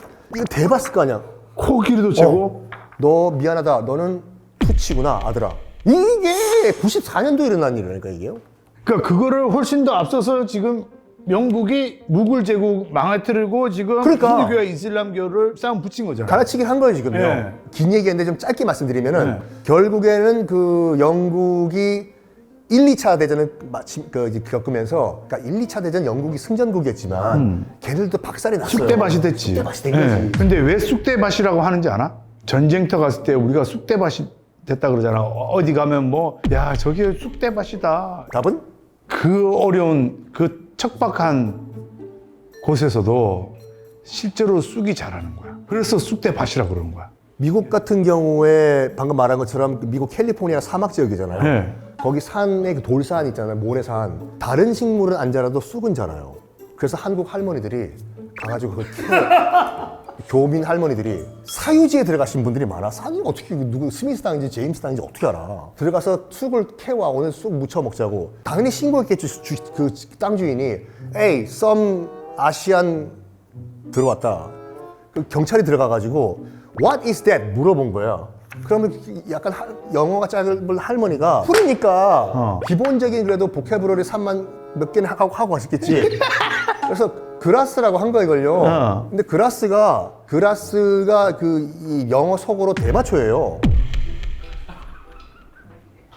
대봤을 거 아니야. 코 길이도 재고. 너 미안하다. 너는 투치구나 아들아. 이게 94년도에 일어난 일이라니까 이게요. 그러니까 그거를 훨씬 더 앞서서 지금 영국이 무굴 제국 망가뜨리고 지금 그러니까. 힌두교와 이슬람교를 싸움 붙인 거잖아요. 갈아치긴 한 거예요 지금요. 네. 긴 얘기인데 좀 짧게 말씀드리면은 네. 결국에는 그 영국이 1, 2차 대전을 마침 겪으면서 그러니까 1, 2차 대전 영국이 승전국이었지만 걔들도 박살이 났어요. 쑥대밭이 됐지. 쑥대밭이 된 거지. 네. 근데 왜 쑥대밭이라고 하는지 알아? 전쟁터 갔을 때 우리가 쑥대밭이 됐다 그러잖아. 어디 가면 뭐, 야, 저기 쑥대밭이다. 답은? 그 어려운, 그 척박한 곳에서도 실제로 쑥이 자라는 거야. 그래서 쑥대밭이라고 그러는 거야. 미국 같은 경우에 방금 말한 것처럼 미국 캘리포니아 사막 지역이잖아요. 네. 거기 산에 그 돌산 있잖아요. 모래산. 다른 식물은 안 자라도 쑥은 자라요. 그래서 한국 할머니들이 가가지고 그걸 교민 할머니들이 사유지에 들어가신 분들이 많아. 산을 어떻게 누구 스미스 땅인지 제임스 땅인지 어떻게 알아? 들어가서 쑥을 캐와 오늘 쑥 무쳐 먹자고. 당연히 신고했겠죠. 그 땅 주인이 에이 some 아시안 들어왔다. 그 경찰이 들어가가지고 What is that? 물어본 거야. 그러면 약간 영어가 짧은 할머니가 풀으니까 기본적인 그래도 보캐브러리 3만 몇 개는 하고 하셨겠지. 그래서 그라스라고 한 거야 이걸요. 근데 그라스가 이 영어 속어로 대마초예요.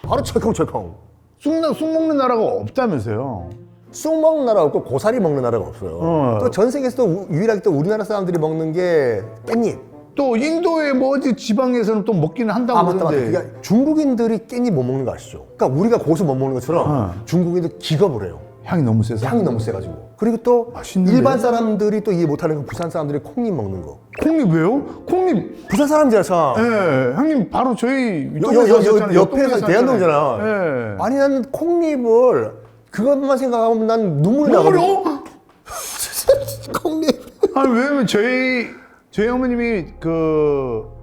바로 철컹철컹. 쑥 먹는 나라가 없다면서요. 쑥 먹는 나라 없고 고사리 먹는 나라가 없어요. 또 전 세계에서 또 유일하게 또 우리나라 사람들이 먹는 게 깻잎. 또 인도의 뭐 어디 지방에서는 또 먹기는 한다고 아 맞다. 그러는데. 그게 중국인들이 깻잎 못 먹는 거 아시죠? 그러니까 우리가 고수 못 먹는 것처럼 중국인들 기겁을 해요. 향이 너무 세서. 향이 너무 세가지고. 그리고 또 맛있는데? 일반 사람들이 또 이해 못하는 건 부산 사람들이 콩잎 먹는 거. 콩잎 왜요? 콩잎. 부산 사람들이잖아. 예, 형님 바로 저희 옆에서 대한동이잖아. 예. 아니 나는 콩잎을 그것만 생각하면 난 눈물이 나거든. 콩잎. 아니 왜냐면 저희 어머님이 그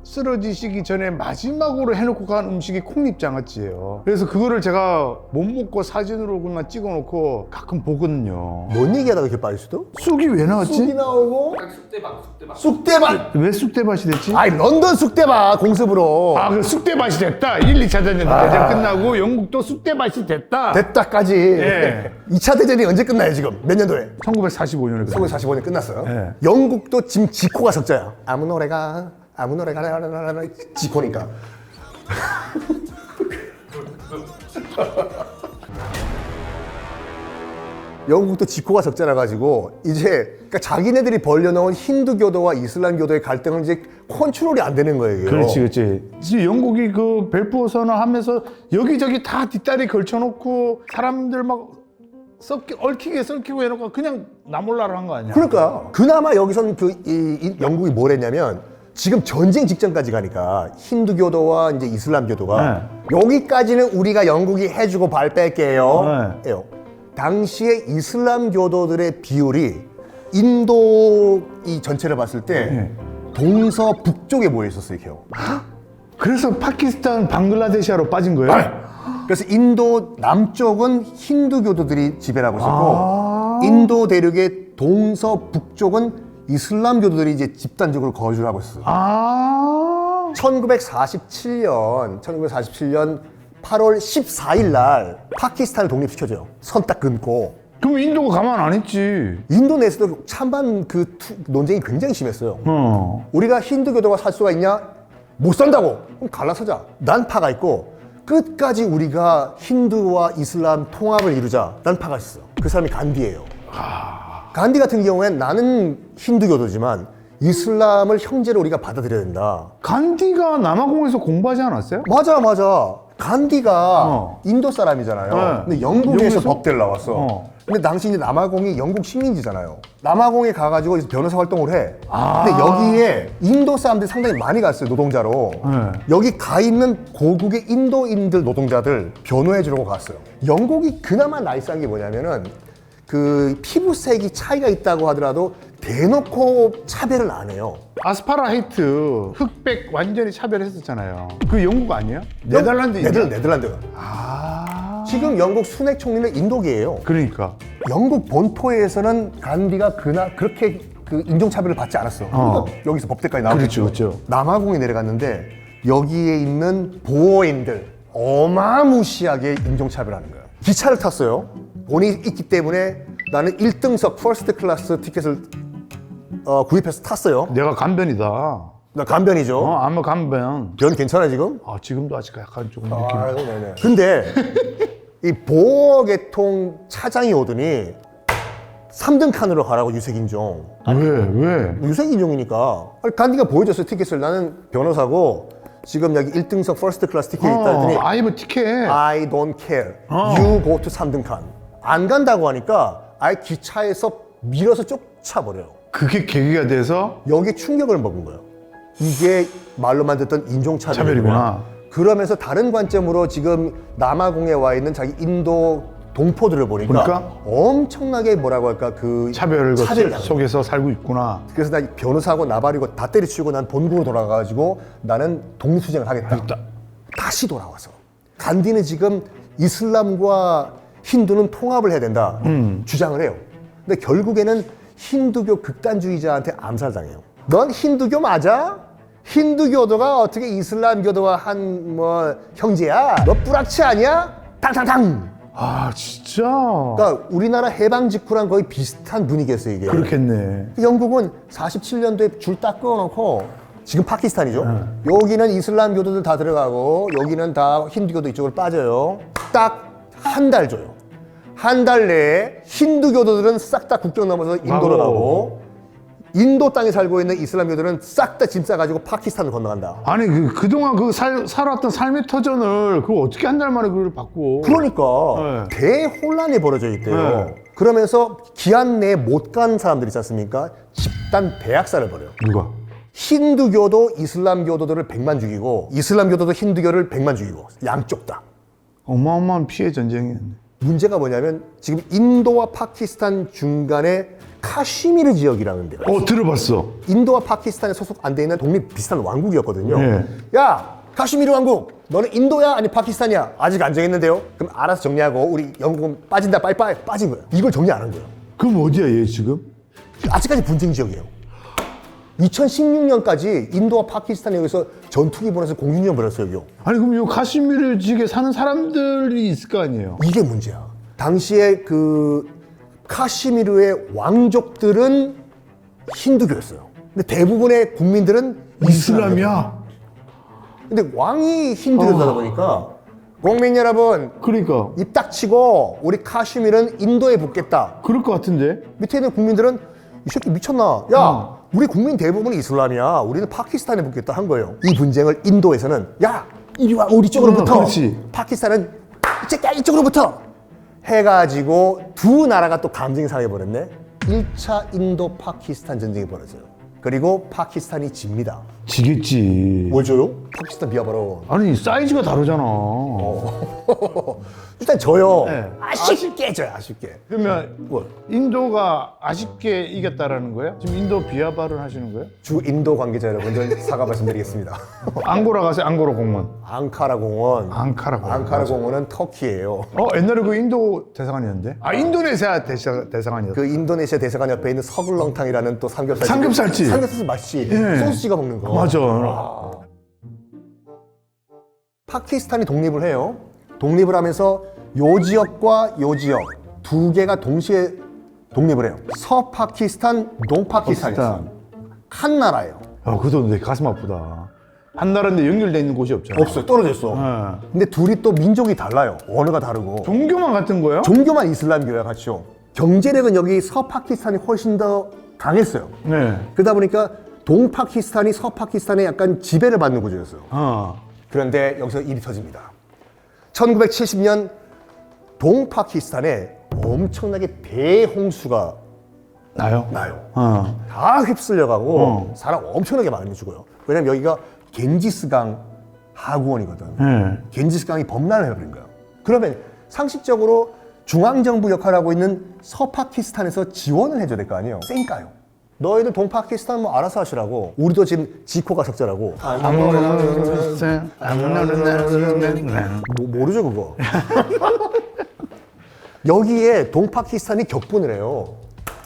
쓰러지시기 전에 마지막으로 해놓고 간 음식이 콩잎장아찌예요. 그래서 그거를 제가 못 먹고 사진으로 그냥 찍어놓고 가끔 보거든요. 뭔 얘기하다가 이렇게 빠질 수도? 쑥이 왜 나왔지? 쑥이 나오고 쑥대밭. 왜 쑥대밭이 됐지? 아이 런던 쑥대밭 공습으로 아, 그 쑥대밭이 됐다. 1, 2차 대전 끝나고 영국도 쑥대밭이 됐다. 됐다까지. 예. 2차 대전이 언제 끝나요 지금? 몇 년도에? 1945년에 1945년 끝났어요. 예. 영국도 지금 지코가 석자야. 아무 노래가 지코니까. 영국도 지코가 적자라 가지고 이제 그러니까 자기네들이 벌려놓은 힌두교도와 이슬람교도의 갈등은 이제 컨트롤이 안 되는 거예요. 이게요. 그렇지. 지금 영국이 그 벨프어 선언하면서 여기저기 다 뒷다리 걸쳐놓고 사람들 막 얽히게 썰키고 해놓고 그냥 나몰라를 한 거 아니야? 그러니까 그나마 여기선 이 영국이 뭘 했냐면 지금 전쟁 직전까지 가니까 힌두교도와 이제 이슬람교도가 여기까지는 우리가 영국이 해주고 발 뺄게요. 예요. 당시에 이슬람교도들의 비율이 인도 이 전체를 봤을 때 동서 북쪽에 모여 있었어요, 이렇게요. 그래서 파키스탄, 방글라데시아로 빠진 거예요? 그래서 인도 남쪽은 힌두교도들이 지배를 하고 있었고 인도 대륙의 동서북쪽은 이슬람교도들이 이제 집단적으로 거주를 하고 있었어요. 1947년 8월 14일 날 파키스탄을 독립시켜줘요. 선 딱 끊고. 그럼 인도가 가만 안 있지. 인도 내에서도 찬반 논쟁이 굉장히 심했어요. 우리가 힌두교도가 살 수가 있냐? 못 산다고. 그럼 갈라서자. 난파가 있고 끝까지 우리가 힌두와 이슬람 통합을 이루자. 난파가 있어. 그 사람이 간디예요. 간디 같은 경우엔 나는 힌두교도지만 이슬람을 형제로 우리가 받아들여야 된다. 간디가 남아공에서 공부하지 않았어요? 맞아. 간디가 인도 사람이잖아요. 네. 근데 영국에서 영국에서? 법대를 나왔어. 근데 당시 이제 남아공이 영국 식민지잖아요. 남아공에 가가지고 이제 변호사 활동을 해. 근데 여기에 인도 사람들이 상당히 많이 갔어요, 노동자로. 여기 가 있는 고국의 인도인들 노동자들 변호해 주려고 갔어요. 영국이 그나마 나이스한 게 뭐냐면은 그 피부색이 차이가 있다고 하더라도 대놓고 차별을 안 해요. 아스파라헤이트 흑백 완전히 차별했었잖아요. 그 영국 아니에요? 네덜란드. 네덜란드가. 지금 영국 순핵 총리는 인도계예요. 그러니까. 영국 본토에서는 간디가 그렇게 그 인종차별을 받지 않았어. 그러니까 여기서 법대까지 나오겠죠. 그렇죠. 남아공에 내려갔는데 여기에 있는 보호인들 어마무시하게 인종차별하는 거예요. 기차를 탔어요. 돈이 있기 때문에 나는 1등석 퍼스트 클래스 티켓을 구입해서 탔어요. 내가 간변이다. 나 간변이죠. 아마 간변. 변 괜찮아 지금? 지금도 아직 약간 조금 느낌. 네네. 근데 이 보호계통 차장이 오더니 3등 칸으로 가라고 유색인종. 왜? 유색인종이니까. 간디가 보여줬어요 티켓을. 나는 변호사고 지금 여기 1등석 퍼스트 클래스 티켓이 있다 했더니 아이브 티켓. I don't care. You go to 3등 칸. 안 간다고 하니까 아예 기차에서 밀어서 쫓아버려요. 그게 계기가 돼서 여기 충격을 먹은 거예요. 이게 말로만 듣던 인종차별이구나. 차별이구나. 그러면서 다른 관점으로 지금 남아공에 와 있는 자기 인도 동포들을 보니까 그러니까? 엄청나게 뭐라고 할까 그 차별 차별을 속에서 살고 있구나. 그래서 나 변호사하고 나발이고 다 때려치우고 난 본국으로 돌아가가지고 나는 독립투쟁을 하겠다. 다시 돌아와서 간디는 지금 이슬람과 힌두는 통합을 해야 된다 주장을 해요. 근데 결국에는 힌두교 극단주의자한테 암살당해요. 넌 힌두교 맞아? 힌두교도가 어떻게 이슬람교도와 한 뭐 형제야? 너 뿌락치 아니야? 탕탕탕! 진짜? 그러니까 우리나라 해방 직후랑 거의 비슷한 분위기였어요 이게. 그렇겠네. 영국은 47년도에 줄 딱 끊어놓고 지금 파키스탄이죠. 여기는 이슬람교도들 다 들어가고 여기는 다 힌두교도 이쪽으로 빠져요. 딱 한 달 줘요. 한 달 내에 힌두교도들은 싹 다 국경 넘어서 인도로 가고 인도 땅에 살고 있는 이슬람교들은 싹 다 짐 싸가지고 파키스탄을 건너간다. 아니 그동안 살아왔던 삶의 터전을 그걸 어떻게 한 달 만에 그걸 바꾸고. 그러니까 대혼란이 벌어져 있대요. 그러면서 기한 내에 못 간 사람들 있지 않습니까? 집단 대학살을 벌여요. 누가? 힌두교도 이슬람교도들을 100만 죽이고 이슬람교도도 힌두교를 100만 죽이고 양쪽 다. 어마어마한 피해 전쟁이었네. 문제가 뭐냐면 지금 인도와 파키스탄 중간에 카시미르 지역이라는 데가 있어요. 들어봤어. 인도와 파키스탄에 소속 안 돼 있는 독립 비슷한 왕국이었거든요. 네. 야, 카시미르 왕국, 너는 인도야 아니 파키스탄이야? 아직 안 정했는데요? 그럼 알아서 정리하고 우리 영국은 빠진다 빠이빠이 빠진 거예요. 이걸 정리 안 한 거예요. 그럼 어디야 얘 지금? 아직까지 분쟁 지역이에요. 2016년까지 인도와 파키스탄에 여기서 전투기 보내서 공균전 벌였어요. 여기요. 아니 그럼 요 카시미르 지역에 사는 사람들이 있을 거 아니에요? 이게 문제야. 당시에 그 카시미르의 왕족들은 힌두교였어요. 근데 대부분의 국민들은 이슬람이야? 근데 왕이 힌두교다 보니까 국민 여러분 그러니까 입 닥치고 우리 카시미르는 인도에 붙겠다. 그럴 것 같은데? 밑에 있는 국민들은 이 새끼 미쳤나? 야, 우리 국민 대부분이 이슬람이야. 우리는 파키스탄에 붙겠다 한 거예요. 이 분쟁을 인도에서는 야, 이리 와 우리 쪽으로 붙어. 그렇지. 파키스탄은 이쪽으로 붙어. 해가지고 두 나라가 또 감정이 상해버렸네. 1차 인도 파키스탄 전쟁이 벌어져요. 그리고 파키스탄이 집니다. 지겠지. 뭘 줘요? 파키스탄 비아바로. 아니 사이즈가 다르잖아. 일단 져요. 네. 아쉽게 져요, 아쉽게. 그러면 뭐, 인도가 아쉽게 이겼다라는 거예요? 지금 인도 비하 발언하시는 거예요? 주 인도 관계자 여러분들 사과 말씀드리겠습니다. 앙고라 가세요. 앙고라 공원. 앙카라 공원. 앙카라 공원. 앙카라 공원은 터키예요. 옛날에 그 인도 대사관이었는데? 인도네시아 대사관이었어. 그 인도네시아 대사관 옆에 있는 서글렁탕이라는 또 삼겹살. 삼겹살집. 삼겹살 맛있지. 예. 소스지가 먹는 거. 맞아. 파키스탄이 독립을 해요. 독립을 하면서 요 지역과 요 지역 두 개가 동시에 독립을 해요. 서파키스탄, 동파키스탄이 있어요. 한 나라예요. 그것도 내 가슴 아프다. 한 나라인데 연결돼 있는 곳이 없잖아. 없어요. 떨어져 있어. 네. 근데 둘이 또 민족이 달라요. 언어가 다르고. 종교만 같은 거예요? 종교만 이슬람교야 같이요. 경제력은 여기 서파키스탄이 훨씬 더 강했어요. 네. 그러다 보니까 동파키스탄이 서파키스탄에 약간 지배를 받는 구조였어요. 그런데 여기서 일이 터집니다. 1970년 동파키스탄에 엄청나게 대홍수가 나요? 다 휩쓸려가고 사람 엄청나게 많이 죽어요. 왜냐면 여기가 겐지스강 하구원이거든. 네. 겐지스강이 범람을 해버린 거야. 그러면 상식적으로 중앙정부 역할을 하고 있는 서파키스탄에서 지원을 해줘야 될 거 아니에요? 쌩까요. 너희들 동파키스탄 뭐 알아서 하시라고. 우리도 지금 지코가 적자라고. 모르죠 그거. 여기에 동파키스탄이 격분을 해요.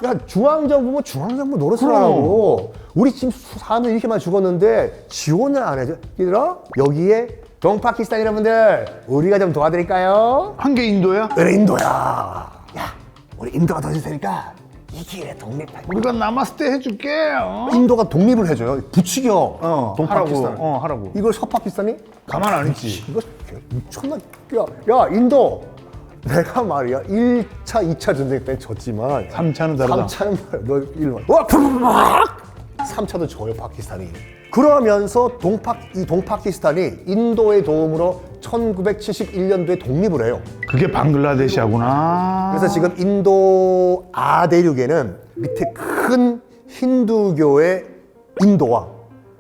야 중앙정부면 중앙정부 노릇을 하라고. 우리 지금 사람들 이렇게 많이 죽었는데 지원을 안 해줘. 얘들아 여기에 동파키스탄 여러분들 우리가 좀 도와드릴까요? 한 개 인도야? 그래 인도야. 야 우리 인도가 도와줄 테니까 이 기회에 독립할. 우리가 남았을 때 해줄게. 인도가 독립을 해줘요. 부추겨. 동파키스탄. 하라고. 이걸 서파키스탄이 가만 안 있지. 이거 미쳤나? 야 인도. 내가 말이야 1차, 2차 전쟁 때는 졌지만 3차는 다르다. 3차는 말이야. 너 일로 와. 3차도 져요 파키스탄이. 그러면서 이 동파키스탄이 인도의 도움으로 1971년도에 독립을 해요. 그게 방글라데시아구나. 그래서 지금 인도 아대륙에는 밑에 큰 힌두교의 인도와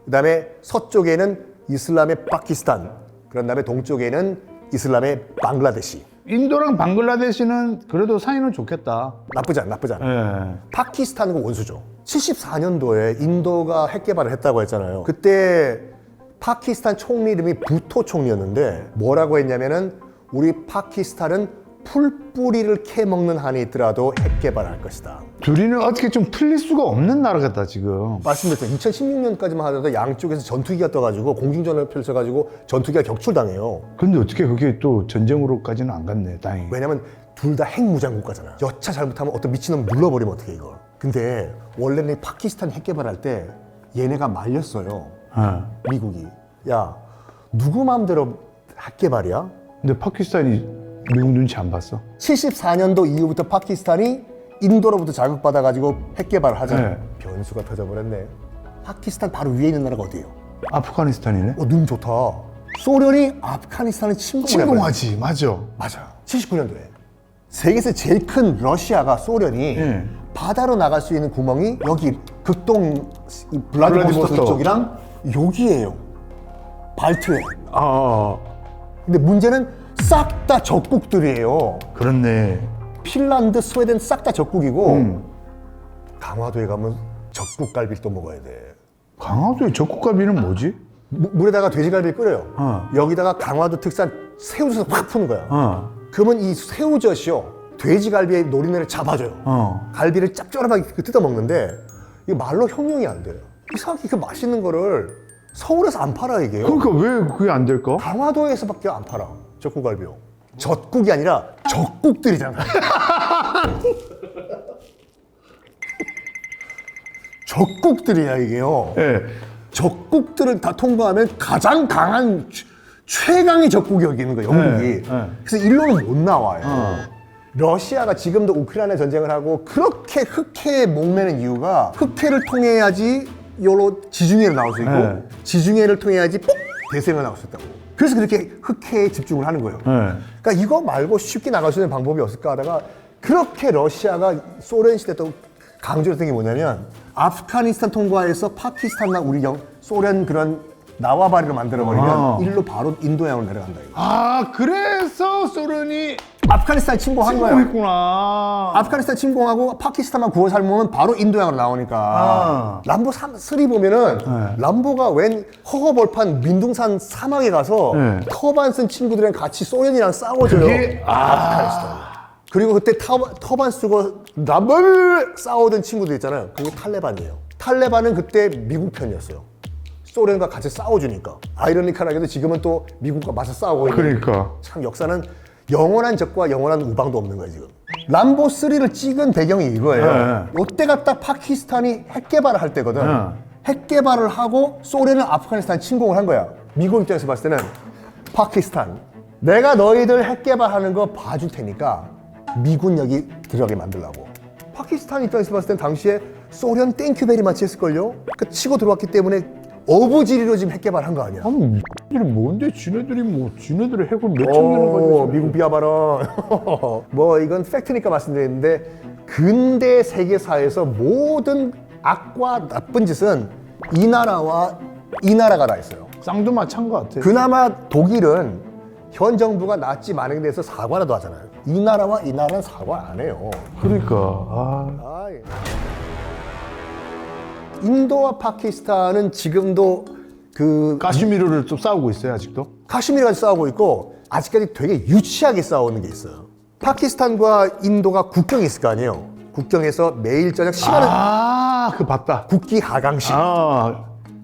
그다음에 서쪽에는 이슬람의 파키스탄, 그런 다음에 동쪽에는 이슬람의 방글라데시. 인도랑 방글라데시는 그래도 사이는 좋겠다. 나쁘지 않아. 예. 파키스탄과 원수죠. 74년도에 인도가 핵 개발을 했다고 했잖아요. 그때 파키스탄 총리 이름이 부토 총리였는데 뭐라고 했냐면은 우리 파키스탄은 풀뿌리를 캐먹는 한이 있더라도 핵 개발할 것이다. 둘이는 어떻게 좀 풀릴 수가 없는 나라 같다 지금. 말씀드렸죠. 2016년까지만 하더라도 양쪽에서 전투기가 떠가지고 공중전을 펼쳐가지고 전투기가 격출당해요. 근데 어떻게 그게 또 전쟁으로까지는 안 갔네, 다행히. 왜냐면 둘 다 핵무장 국가잖아. 여차 잘못하면 어떤 미친놈 눌러버리면 어떡해 이걸. 근데 원래는 이 파키스탄 핵 개발할 때 얘네가 말렸어요. 미국이. 야 누구 마음대로 핵 개발이야? 근데 파키스탄이 미국 눈치 안 봤어? 74년도 이후부터 파키스탄이 인도로부터 자극받아가지고 핵 개발을 하잖아. 네. 변수가 터져버렸네. 파키스탄 바로 위에 있는 나라가 어디예요? 아프가니스탄이네? 눈 좋다. 소련이 아프가니스탄을 침공해버렸어. 침공하지, 맞아. 맞아. 79년도에. 세계에서 제일 큰 러시아가 소련이 바다로 나갈 수 있는 구멍이 여기 극동 이 블라디보스토크 쪽이랑 여기예요. 발트해. 근데 문제는 싹 다 적국들이에요. 그렇네. 핀란드, 스웨덴 싹 다 적국이고 강화도에 가면 적국갈비를 또 먹어야 돼. 강화도의 적국갈비는 뭐지? 물에다가 돼지갈비를 끓여요. 여기다가 강화도 특산 새우젓을 확 푸는 거야. 그러면 이 새우젓이요 돼지갈비의 노린내를 잡아줘요. 갈비를 짭조름하게 뜯어 먹는데 이게 말로 형용이 안 돼요. 이상하게 그 맛있는 거를 서울에서 안 팔아 이게요. 그러니까 왜 그게 안 될까? 강화도에서밖에 안 팔아 적국갈비요. 젖국이 아니라 적국들이잖아. 적국들이야 이게요. 예. 적국들을 다 통과하면 가장 강한 최강의 적국이 여기 있는 거예요, 영국이. 그래서 일로는 못 나와요. 러시아가 지금도 우크라이나 전쟁을 하고 그렇게 흑해에 목매는 이유가 흑해를 통해야지 요로 지중해로 나올 수 있고 지중해를 통해야지 뽁 대서양을 나올 수 있다고. 그래서 그렇게 흑해에 집중을 하는 거예요. 그러니까 이거 말고 쉽게 나갈 수 있는 방법이 없을까 하다가 그렇게 러시아가 소련 시대 또 강조했던 게 뭐냐면 아프가니스탄 통과해서 파키스탄과 우리 소련 그런 나와바리로 만들어버리면 일로 바로 인도양으로 내려간다 이거. 아, 그래서 소련이 아프가니스탄 침공한 거예요. 침공했구나. 아프가니스탄 침공하고 파키스탄만 구워 삶으면 바로 인도양으로 나오니까 람보 3 보면은 람보가 웬 허허벌판 민둥산 사막에 가서 터반 쓴 친구들이랑 같이 소련이랑 싸워줘요. 그게- 아프가니스탄. 그리고 그때 터반 쓰고 람보를 싸우던 친구들 있잖아요. 그게 탈레반이에요. 탈레반은 그때 미국 편이었어요. 소련과 같이 싸워주니까. 아이러니컬하게도 지금은 또 미국과 맞서 싸우고 있는. 그러니까. 참 역사는 영원한 적과 영원한 우방도 없는 거예요 지금. 람보 3를 찍은 배경이 이거예요. 이때가 딱 파키스탄이 핵 개발을 할 때거든. 핵 개발을 하고 소련은 아프가니스탄 침공을 한 거야. 미국 입장에서 봤을 때는 파키스탄, 내가 너희들 핵 개발하는 거 봐줄 테니까 미군 여기 들어가게 만들라고. 파키스탄 입장에서 봤을 땐 당시에 소련 땡큐 베리 마치 했을걸요. 그 치고 들어왔기 때문에 어부지리로 지금 핵 개발한 거 아니야. 아니, 이들이 뭔데 지네들의 핵을 몇천 개나 가지고 있어. 미국 비하 발언. 뭐 이건 팩트니까 말씀드리는데 근대 세계사에서 모든 악과 나쁜 짓은 이 나라와 이 나라가 다 있어요. 쌍두마차인 것 같아. 그나마 독일은 현 정부가 나치 만행에 대해서 사과라도 하잖아요. 이 나라와 이 나라는 사과 안 해요. 그러니까. 아이. 인도와 파키스탄은 지금도 그 카슈미르를 좀 싸우고 있어요, 아직도? 카슈미르가 싸우고 있고 아직까지 되게 유치하게 싸우는 게 있어요. 파키스탄과 인도가 국경이 있을 거 아니에요. 국경에서 매일 저녁 시간은 그거 봤다. 국기 하강식,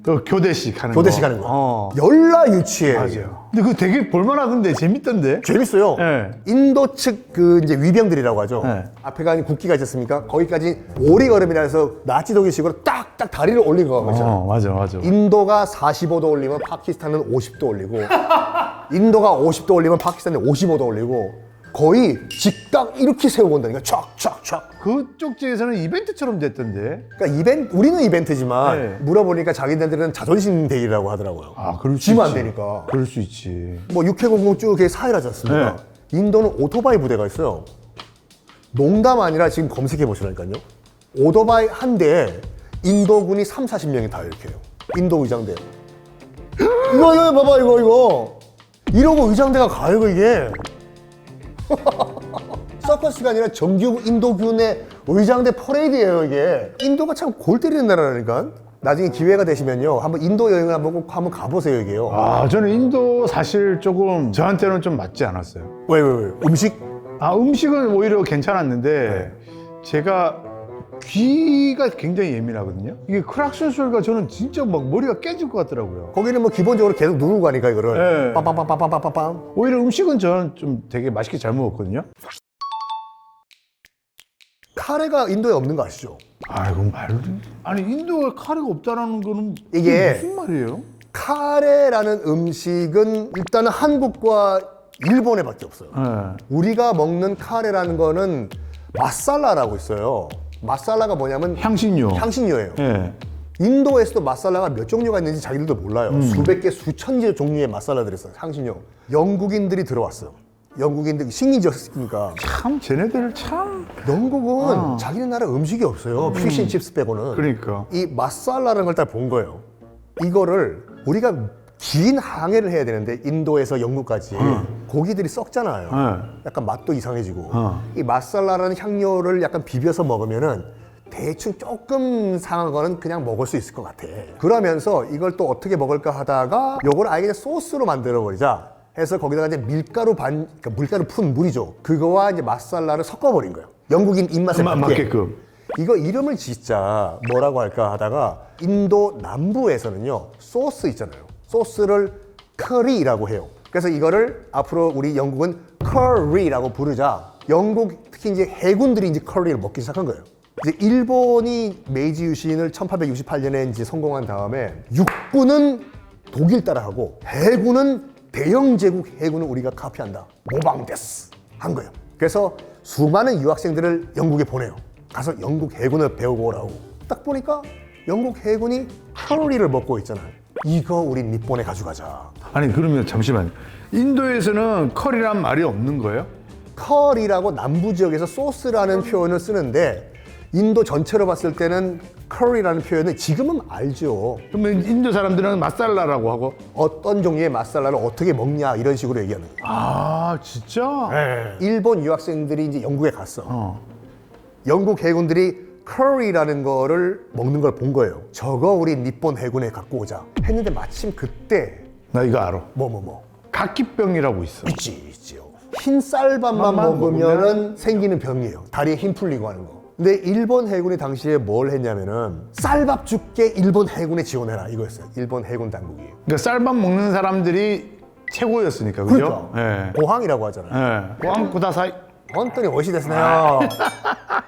그 교대식 하는 교대식 거. 하는 거. 열나 유치해. 맞아요. 근데 그거 되게 볼만하던데, 재밌던데? 재밌어요. 네. 인도 측 그 이제 위병들이라고 하죠. 네. 앞에가 이제 국기가 있지 않습니까? 거기까지 오리걸음이라 해서 나치 독일식으로 딱딱 다리를 올린 거 있잖아요. 맞아. 인도가 45도 올리면 파키스탄은 50도 올리고 인도가 50도 올리면 파키스탄은 55도 올리고 거의 직각 이렇게 세우고 온다니까 촥촥촥. 그쪽 지에서는 이벤트처럼 됐던데. 그러니까 우리는 이벤트지만 네. 물어보니까 자기네들은 자존심 대결이라고 하더라고요. 그럴 수 지면 있지. 안 되니까. 그럴 수 있지. 뭐 육해공공 쭉 이렇게 사일하지 않습니까? 네. 인도는 오토바이 부대가 있어요. 농담 아니라 지금 검색해 보시라니까요. 오토바이 한 대에 인도군이 3, 40명이 다 이렇게 해요. 인도 의장대. 이거 봐봐 이거. 이러고 의장대가 가요 이게. 서커스가 아니라 정규 인도군의 의장대 퍼레이드예요 이게. 인도가 참 골 때리는 나라라니까. 나중에 기회가 되시면요 한번 인도 여행을 한번 가보세요 이게요. 저는 인도 사실 조금 저한테는 좀 맞지 않았어요. 왜? 음식? 음식은 오히려 괜찮았는데 제가 귀가 굉장히 예민하거든요. 이게 크락션 소리가 저는 진짜 막 머리가 깨질 것 같더라고요. 거기는 뭐 기본적으로 계속 누르고 가니까 이거를 네. 빰빰빰빰빰빰빰. 오히려 음식은 저는 좀 되게 맛있게 잘 먹었거든요. 카레가 인도에 없는 거 아시죠? 이건 말도 아니 인도에 카레가 없다라는 거는 이게 무슨 말이에요? 카레라는 음식은 일단은 한국과 일본에 밖에 없어요. 네. 우리가 먹는 카레라는 거는 마살라라고 있어요. 마살라가 뭐냐면 향신료. 향신료예요. 네. 인도에서도 마살라가 몇 종류가 있는지 자기들도 몰라요. 수백 개, 수천 개 종류의 마살라들이 있어요. 향신료. 영국인들이 들어왔어요. 영국인들 식민지였으니까. 참 쟤네들 참. 영국은 자기네 나라 음식이 없어요. 피쉬앤칩스 빼고는. 그러니까. 이 마살라라는 걸 딱 본 거예요. 이거를 우리가 긴 항해를 해야 되는데 인도에서 영국까지 고기들이 썩잖아요. 약간 맛도 이상해지고 이 마살라라는 향료를 약간 비벼서 먹으면은 대충 조금 상한 거는 그냥 먹을 수 있을 것 같아. 그러면서 이걸 또 어떻게 먹을까 하다가 요걸 아예 그냥 소스로 만들어 버리자 해서 거기다가 이제 밀가루 그러니까 물가루 푼 물이죠. 그거와 이제 마살라를 섞어버린 거예요. 영국인 입맛에 맞게끔. 이거 이름을 짓자 뭐라고 할까 하다가 인도 남부에서는요 소스 있잖아요. 소스를 커리라고 해요. 그래서 이거를 앞으로 우리 영국은 커리라고 부르자 영국 특히 이제 해군들이 이제 커리를 먹기 시작한 거예요. 이제 일본이 메이지 유신을 1868년에 이제 성공한 다음에 육군은 독일 따라하고 해군은 대영 제국 해군은 우리가 카피한다. 모방데스 한 거예요. 그래서 수많은 유학생들을 영국에 보내요. 가서 영국 해군을 배우고 오라고. 딱 보니까 영국 해군이 커리를 먹고 있잖아요. 이거 우리 니폰에 가져가자. 아니 그러면 잠시만요. 인도에서는 커리란 말이 없는 거예요? 커리라고 남부 지역에서 소스라는 표현을 쓰는데 인도 전체로 봤을 때는 커리라는 표현은 지금은 알죠. 그러면 인도 사람들은 마살라라고 하고. 어떤 종류의 맛살라를 어떻게 먹냐 이런 식으로 얘기하는 거예요. 아 진짜? 일본 유학생들이 이제 영국에 갔어. 영국 해군들이 커리라는 거를 먹는 걸 본 거예요. 저거 우리 니폰 해군에 갖고 오자 했는데 마침 그때 나 이거 알아. 뭐 각기병이라고 있어. 있지요. 흰 쌀밥만 먹으면은 생기는 병이에요. 다리에 힘 풀리고 하는 거. 근데 일본 해군이 당시에 뭘 했냐면은 쌀밥 죽게 일본 해군에 지원해라 이거였어요. 일본 해군 당국이. 그러니까 쌀밥 먹는 사람들이 최고였으니까, 그죠? 그러니까 고항이라고 하잖아요. 고항 구다사이. 헌터니 멋이 됐네요.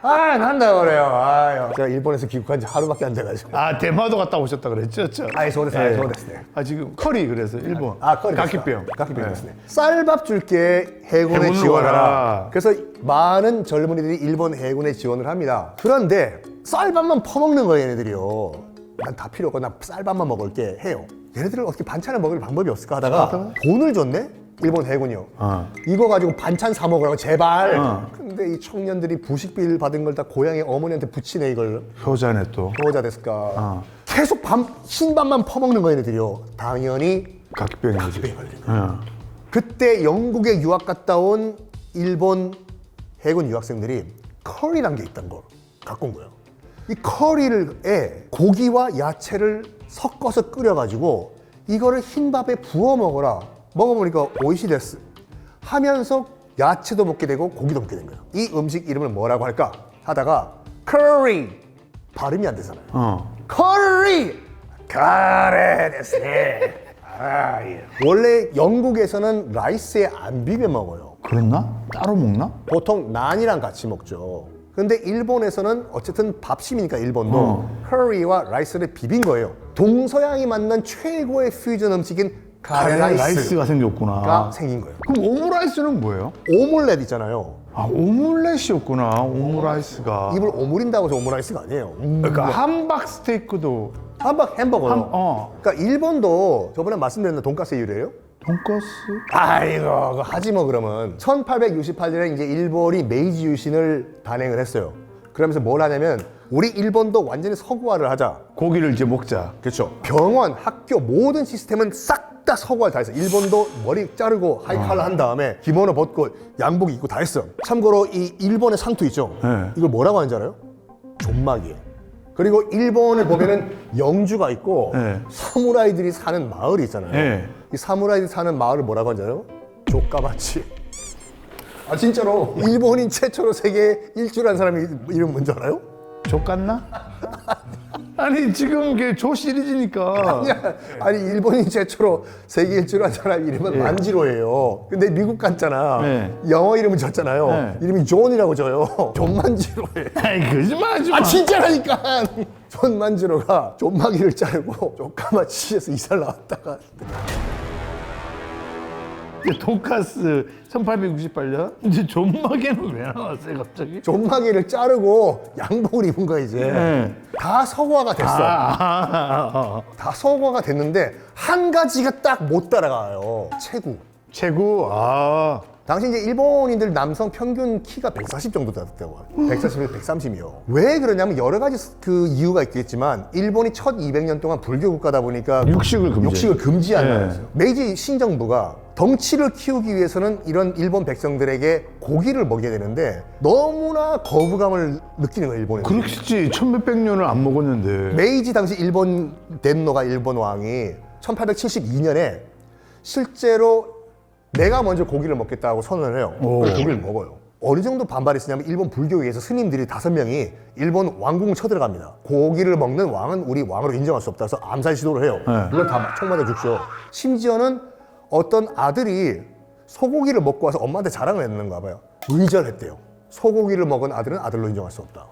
난다 그래요. 아유. 제가 일본에서 귀국한 지 하루밖에 안 돼가지고. 아 대마도 갔다 오셨다 그랬죠?そうですね. 지금 커리 그래서 일본. 커리 각기병. 각기병 됐네. 쌀밥 줄게 해군에 해군으로 지원하라. 가라. 그래서 많은 젊은이들이 일본 해군에 지원을 합니다. 그런데 쌀밥만 퍼먹는 거예요, 얘네들이요. 난 다 필요 없고 나 쌀밥만 먹을게 해요. 얘네들은 어떻게 반찬을 먹을 방법이 없을까 하다가 돈을 줬네? 일본 해군이요. 이거 가지고 반찬 사 먹으라고 제발. 근데 이 청년들이 부식비를 받은 걸 다 고향의 어머니한테 붙이네 이걸. 효자네 또. 효자 됐을까. 계속 흰밥만 퍼먹는 거 얘네들이요. 당연히 각기병이지. 그때 영국에 유학 갔다 온 일본 해군 유학생들이 커리란 게 있다는 걸 갖고 온 거예요. 이 커리에 고기와 야채를 섞어서 끓여가지고 이거를 흰밥에 부어 먹어라. 먹어보니까 오이시데스 하면서 야채도 먹게 되고 고기도 먹게 된 거예요. 이 음식 이름을 뭐라고 할까 하다가 커리 발음이 안 되잖아요. 커리 카레 데스네. 원래 영국에서는 라이스에 안 비벼 먹어요. 그렇나? 따로 먹나? 보통 난이랑 같이 먹죠. 근데 일본에서는 어쨌든 밥심이니까 일본도 커리와 라이스를 비빈 거예요. 동서양이 만난 최고의 퓨전 음식인 카레라이스가 생겼구나. 생긴 거예요. 그럼 오므라이스는 뭐예요? 오믈렛 있잖아요. 아 오믈렛이었구나. 오므라이스가. 입을 오므린다고 해서 오므라이스가 아니에요. 그러니까 함박 스테이크도. 함박 햄버거요. 그러니까 일본도 저번에 말씀드렸는데 돈가스 이유래요? 돈가스? 아이고 그거 하지 뭐 그러면 1868년에 이제 일본이 메이지 유신을 단행을 했어요. 그러면서 뭘 하냐면 우리 일본도 완전히 서구화를 하자. 고기를 이제 먹자. 그렇죠. 병원, 학교 모든 시스템은 싹 다 서구화를 다 했어. 일본도 머리 자르고 하이칼라 한 다음에 기모노 벗고 양복 입고 다 했어. 참고로 이 일본의 상투 있죠. 네. 이걸 뭐라고 하는지 알아요? 존막이에요. 그리고 일본에 보면은 영주가 있고 네. 사무라이들이 사는 마을이 있잖아요. 네. 이 사무라이들이 사는 마을을 뭐라고 하는지 알아요? 족가마치. 아 진짜로 일본인 최초로 세계에 일주라는 사람이 이름 뭔지 알아요? 족같나? 아니 지금 이게 조 시리즈니까. 아니 일본인 최초로 세계 일주라는 사람 이름은 만지로예요. 근데 미국 갔잖아. 네. 영어 이름을 줬잖아요. 네. 이름이 존이라고 줘요. 존 만지로예요. 아이 거짓말하지 마. 아 진짜라니까. 존 만지로가 존마기를 자르고 족가마치에서 이사를 나왔다가 돈가스 1868년? 이제 존마개는 왜 나왔어요 갑자기? 존마기를 자르고 양복을 입은 거야 이제. 네. 다 서구화가 됐어. 다 서구화가 됐는데 한 가지가 딱 못 따라가요. 체구. 최고. 당시 이제 일본인들 남성 평균 키가 140 정도 됐다고 해요. 140에서 130이요. 왜 그러냐면 여러 가지 그 이유가 있겠지만 일본이 첫 200년 동안 불교 국가다 보니까 육식을 금지한 나라였어요. 메이지 신정부가 덩치를 키우기 위해서는 이런 일본 백성들에게 고기를 먹여야 되는데 너무나 거부감을 느끼는 거예요, 일본에. 그렇겠지. 천몇백 년을 안 먹었는데. 메이지 당시 일본 덴노가 일본 왕이 1872년에 실제로 내가 먼저 고기를 먹겠다고 선언을 해요. 그래서 고기를 먹어요. 어느 정도 반발했었냐면 일본 불교계에서 스님들이 5명이 일본 왕궁을 쳐들어갑니다. 고기를 먹는 왕은 우리 왕으로 인정할 수 없다. 그래서 암살 시도를 해요. 이걸 다 총 맞아 죽죠. 심지어는 어떤 아들이 소고기를 먹고 와서 엄마한테 자랑을 했는가 봐요. 의절했대요. 소고기를 먹은 아들은 아들로 인정할 수 없다.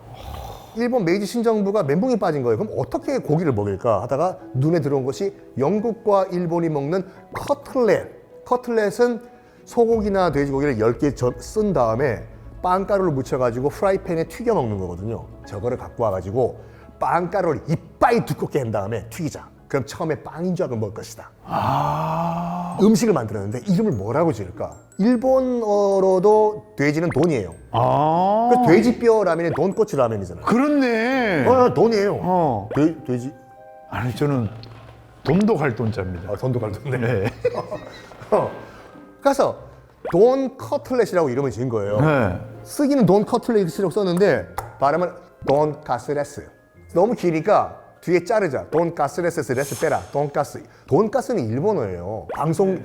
일본 메이지 신정부가 멘붕이 빠진 거예요. 그럼 어떻게 고기를 먹일까 하다가 눈에 들어온 것이 영국과 일본이 먹는 커틀렛. 커틀렛은 소고기나 돼지고기를 10개 쓴 다음에 빵가루를 묻혀가지고 프라이팬에 튀겨 먹는 거거든요. 저거를 갖고 와가지고 빵가루를 이빨 두껍게 한 다음에 튀기자. 그럼 처음에 빵인 줄 알고 먹을 것이다. 아. 음식을 만들었는데 이름을 뭐라고 지을까? 일본어로도 돼지는 돈이에요. 아. 그 돼지뼈 라면이 돈코츠 라면이잖아요. 그렇네. 돈이에요. 돼지. 아니 저는 돈도 갈 돈자입니다. 돈도 갈돈네. 네. 그래서 돈 커틀렛이라고 이름을 지은 거예요. 네. 쓰기는 돈 커틀렛이라고 썼는데 발음은 돈 카스레스. 너무 기니까 뒤에 자르자. 돈 카스레스에서 레스 빼라. 돈가스. 돈가스는 일본어예요. 방송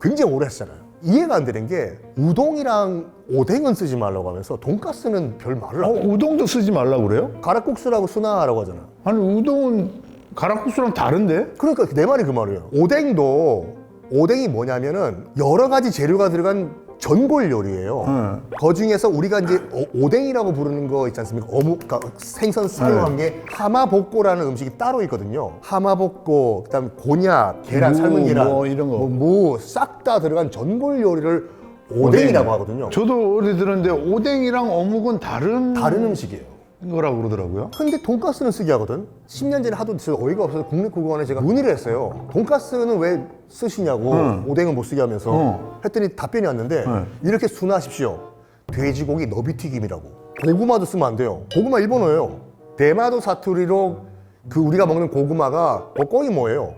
굉장히 오래 했잖아요. 이해가 안 되는 게 우동이랑 오뎅은 쓰지 말라고 하면서 돈가스는 별 말을 안 해요. 우동도 쓰지 말라고 그래요? 가락국수라고 순화라고 하잖아. 아니 우동은 가락국수랑 다른데? 그러니까 내 말이 그 말이에요. 오뎅이 뭐냐면은 여러 가지 재료가 들어간 전골 요리예요. 그 중에서 우리가 이제 오뎅이라고 부르는 거 있지 않습니까? 어묵, 생선 사용한 게 하마복고라는 음식이 따로 있거든요. 하마복고, 그다음 곤약, 계란, 무, 삶은 계란, 뭐 이런 거. 무, 싹 다 들어간 전골 요리를 오뎅이라고 하거든요. 저도 어디 들었는데 오뎅이랑 어묵은 다른 음식이에요. 거라고 그러더라고요. 근데 돈가스는 쓰게 하거든. 10년 전에 하도 어이가 없어서 국립국어원에 제가 문의를 했어요. 돈가스는 왜 쓰시냐고, 오뎅은 못 쓰게 하면서 했더니 답변이 왔는데 이렇게 순화하십시오. 돼지고기 너비튀김이라고. 고구마도 쓰면 안 돼요. 고구마 일본어예요. 대마도 사투리로 그 우리가 먹는 고구마가 고꼬이모예요.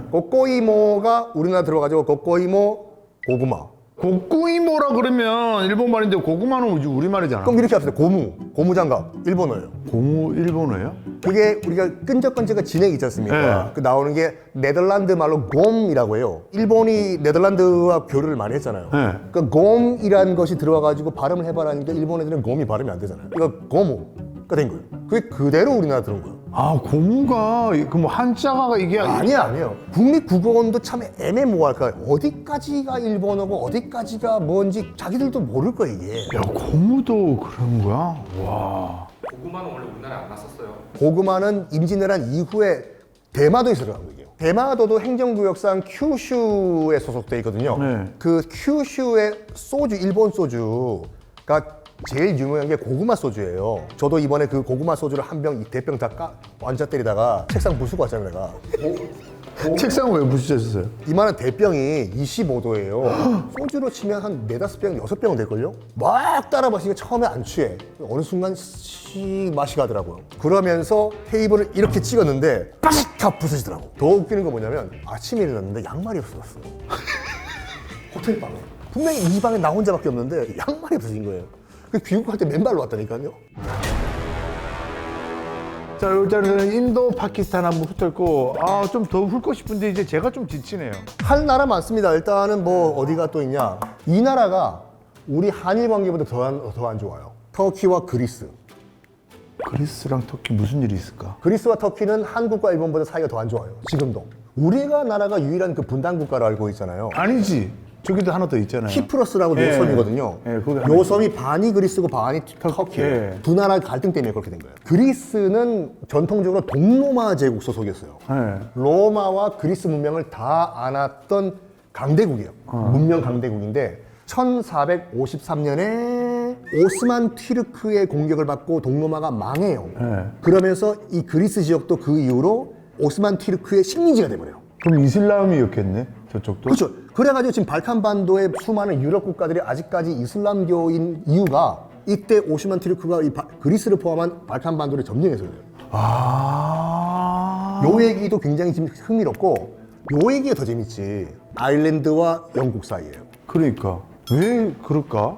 고꼬이모가 우리나라 들어가지고 고꼬이모 고구마. 고꾸이모라 그러면 일본 말인데 고구마는 우리 말이잖아. 그럼 이렇게 합시다. 고무장갑 일본어예요. 고무 일본어예요? 그게 우리가 끈적끈적한 진액 있지 않습니까? 네. 그 나오는 게 네덜란드 말로 곰이라고 해요. 일본이 네덜란드와 교류를 많이 했잖아요. 네. 그 곰이라는 것이 들어와가지고 발음을 해봐라니까 일본 애들은 곰이 발음이 안 되잖아요. 이거 고무가 된 거예요. 그게 그대로 우리나라 들어온 거예요. 아 고무가 그 뭐 한자가 이게 아니에요. 국립국어원도 참 애매모호할까. 어디까지가 일본어고 어디까지가 뭔지 자기들도 모를 거야 이게. 야 고무도 그런 거야? 와. 고구마는 원래 우리나라에 안 났었어요. 고구마는 임진왜란 이후에 대마도에서 들어간 거예요. 대마도도 행정구역상 큐슈에 소속돼 있거든요. 네. 그 큐슈의 소주, 일본 소주가 제일 유명한 게 고구마 소주예요. 저도 이번에 그 고구마 소주를 한 병, 대병 다 완자 때리다가 책상 부수고 왔잖아요, 내가. 책상 왜 부수셨어요? 이만한 대병이 25도예요. 소주로 치면 한 4-5병, 6병은 될걸요? 막 따라 마시니까 처음에 안 취해. 어느 순간 맛이 가더라고요. 그러면서 테이블을 이렇게 찍었는데 빠식 다 부서지더라고. 더 웃기는 건 뭐냐면 아침에 일어났는데 양말이 없어졌어. 호텔 방에. 분명히 이 방에 나 혼자밖에 없는데 양말이 없어진 거예요. 그 귀국할 때 맨발로 왔다니까요. 자 일단은 인도, 파키스탄 한번 붙었고 좀 더 훑고 싶은데 이제 제가 좀 지치네요. 할 나라 많습니다. 일단은 뭐 어디가 또 있냐. 이 나라가 우리 한일 관계보다 더 안 좋아요. 터키와 그리스. 그리스랑 터키 무슨 일이 있을까? 그리스와 터키는 한국과 일본보다 사이가 더 안 좋아요. 지금도. 우리가 나라가 유일한 그 분단 국가로 알고 있잖아요. 아니지. 저기도 하나 더 있잖아요. 키프러스라고 예. 요섬이거든요. 예, 거기 하나 요 섬이 반이 그리스고 반이 터키예요. 예. 두 나라 갈등 때문에 그렇게 된 거예요. 그리스는 전통적으로 동로마 제국 소속이었어요. 네. 로마와 그리스 문명을 다 안았던 강대국이에요. 문명 강대국인데 1453년에 오스만 튀르크의 공격을 받고 동로마가 망해요. 네. 그러면서 이 그리스 지역도 그 이후로 오스만 튀르크의 식민지가 돼버려요. 그럼 이슬람이었겠네 저쪽도? 그렇죠. 그래가지고 지금 발칸반도의 수많은 유럽 국가들이 아직까지 이슬람교인 이유가 이때 오스만 튀르크가 그리스를 포함한 발칸반도를 점령해서 그래요. 요 얘기도 굉장히 지금 흥미롭고 요 얘기가 더 재밌지. 아일랜드와 영국 사이예요. 그러니까 왜 그럴까?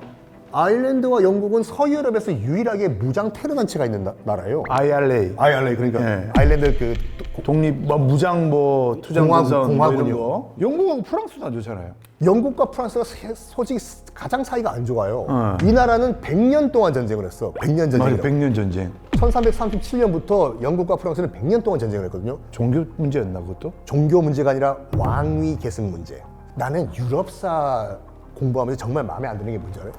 아일랜드와 영국은 서유럽에서 유일하게 무장 테러 단체가 있는 나라예요. IRA IRA 그러니까 네. 아일랜드 그 독립 무장 투쟁 공화군요. 뭐 이런 거. 영국하고 프랑스도 안 좋잖아요. 영국과 프랑스가 솔직히 가장 사이가 안 좋아요. 이 나라는 100년 동안 전쟁을 했어. 100년 맞아, 전쟁이라고. 100년 전쟁. 1337년부터 영국과 프랑스는 100년 동안 전쟁을 했거든요. 종교 문제였나 그것도? 종교 문제가 아니라 왕위 계승 문제. 나는 유럽사 공부하면서 정말 마음에 안 드는 게 뭔지 알아요?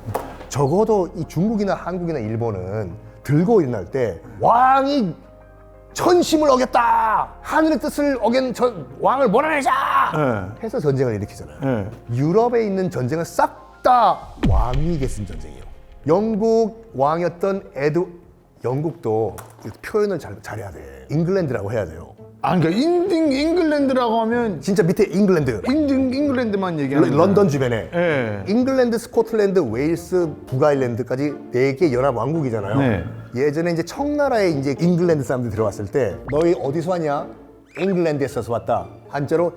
적어도 이 중국이나 한국이나 일본은 들고 일어날 때 왕이 천심을 어겼다! 하늘의 뜻을 어긴 왕을 몰아내자! 네. 해서 전쟁을 일으키잖아요. 네. 유럽에 있는 전쟁은 싹 다 왕위 계승 전쟁이에요. 영국 왕이었던 영국도 표현을 잘해야 돼. 잉글랜드라고 해야 돼요. 그러니까 잉글랜드라고 하면 진짜 밑에 잉글랜드, 잉글랜드만 얘기하는 거야. 런던 주변에 예. 잉글랜드, 스코틀랜드, 웨일스, 북아일랜드까지 4개 연합 왕국이잖아요. 네. 예전에 이제 청나라에 이제 잉글랜드 사람들이 들어왔을 때 너희 어디서 왔냐? 잉글랜드에서 왔다. 한자로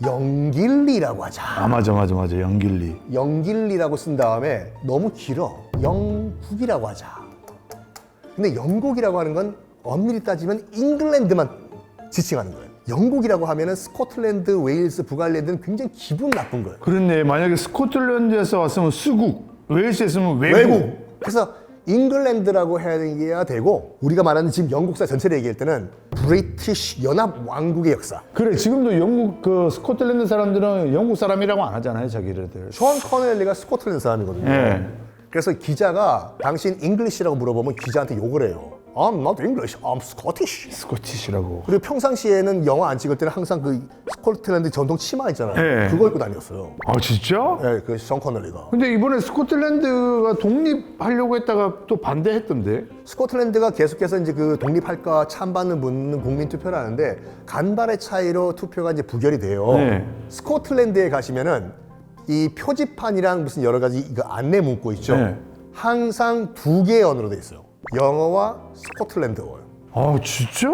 영길리라고 하자. 맞아 영길리. 영길리라고 쓴 다음에 너무 길어. 영국이라고 하자. 근데 영국이라고 하는 건 엄밀히 따지면 잉글랜드만 지칭하는 거예요. 영국이라고 하면은 스코틀랜드, 웨일스, 북아일랜드는 굉장히 기분 나쁜 거예요. 그렇네. 만약에 스코틀랜드에서 왔으면 수국, 웨일스에서 왔으면 외국. 그래서 잉글랜드라고 해야 되고 우리가 말하는 지금 영국사 전체를 얘기할 때는 브리티시 연합 왕국의 역사. 그래 지금도 영국 그 스코틀랜드 사람들은 영국 사람이라고 안 하잖아요 자기네들. 션 커넬리가 스코틀랜드 사람이거든요. 예. 그래서 기자가 당신 잉글리시라고 물어보면 기자한테 욕을 해요. I'm not English, I'm Scottish. 스코티시라고. 그리고 평상시에는 영어 안 찍을 때는 항상 그 스코틀랜드 전통 치마 있잖아요. 네. 그거 입고 다녔어요. 진짜? 네, 그 션 커넬리가. 근데 이번에 스코틀랜드가 독립하려고 했다가 또 반대했던데. 스코틀랜드가 계속해서 이제 그 독립할까 찬반을 묻는 국민 투표를 하는데 간발의 차이로 투표가 이제 부결이 돼요. 네. 스코틀랜드에 가시면은 이 표지판이랑 무슨 여러 가지 이거 안내 문구 있죠. 네. 항상 2개의 언어로 돼 있어요. 영어와 스코틀랜드어요. 진짜?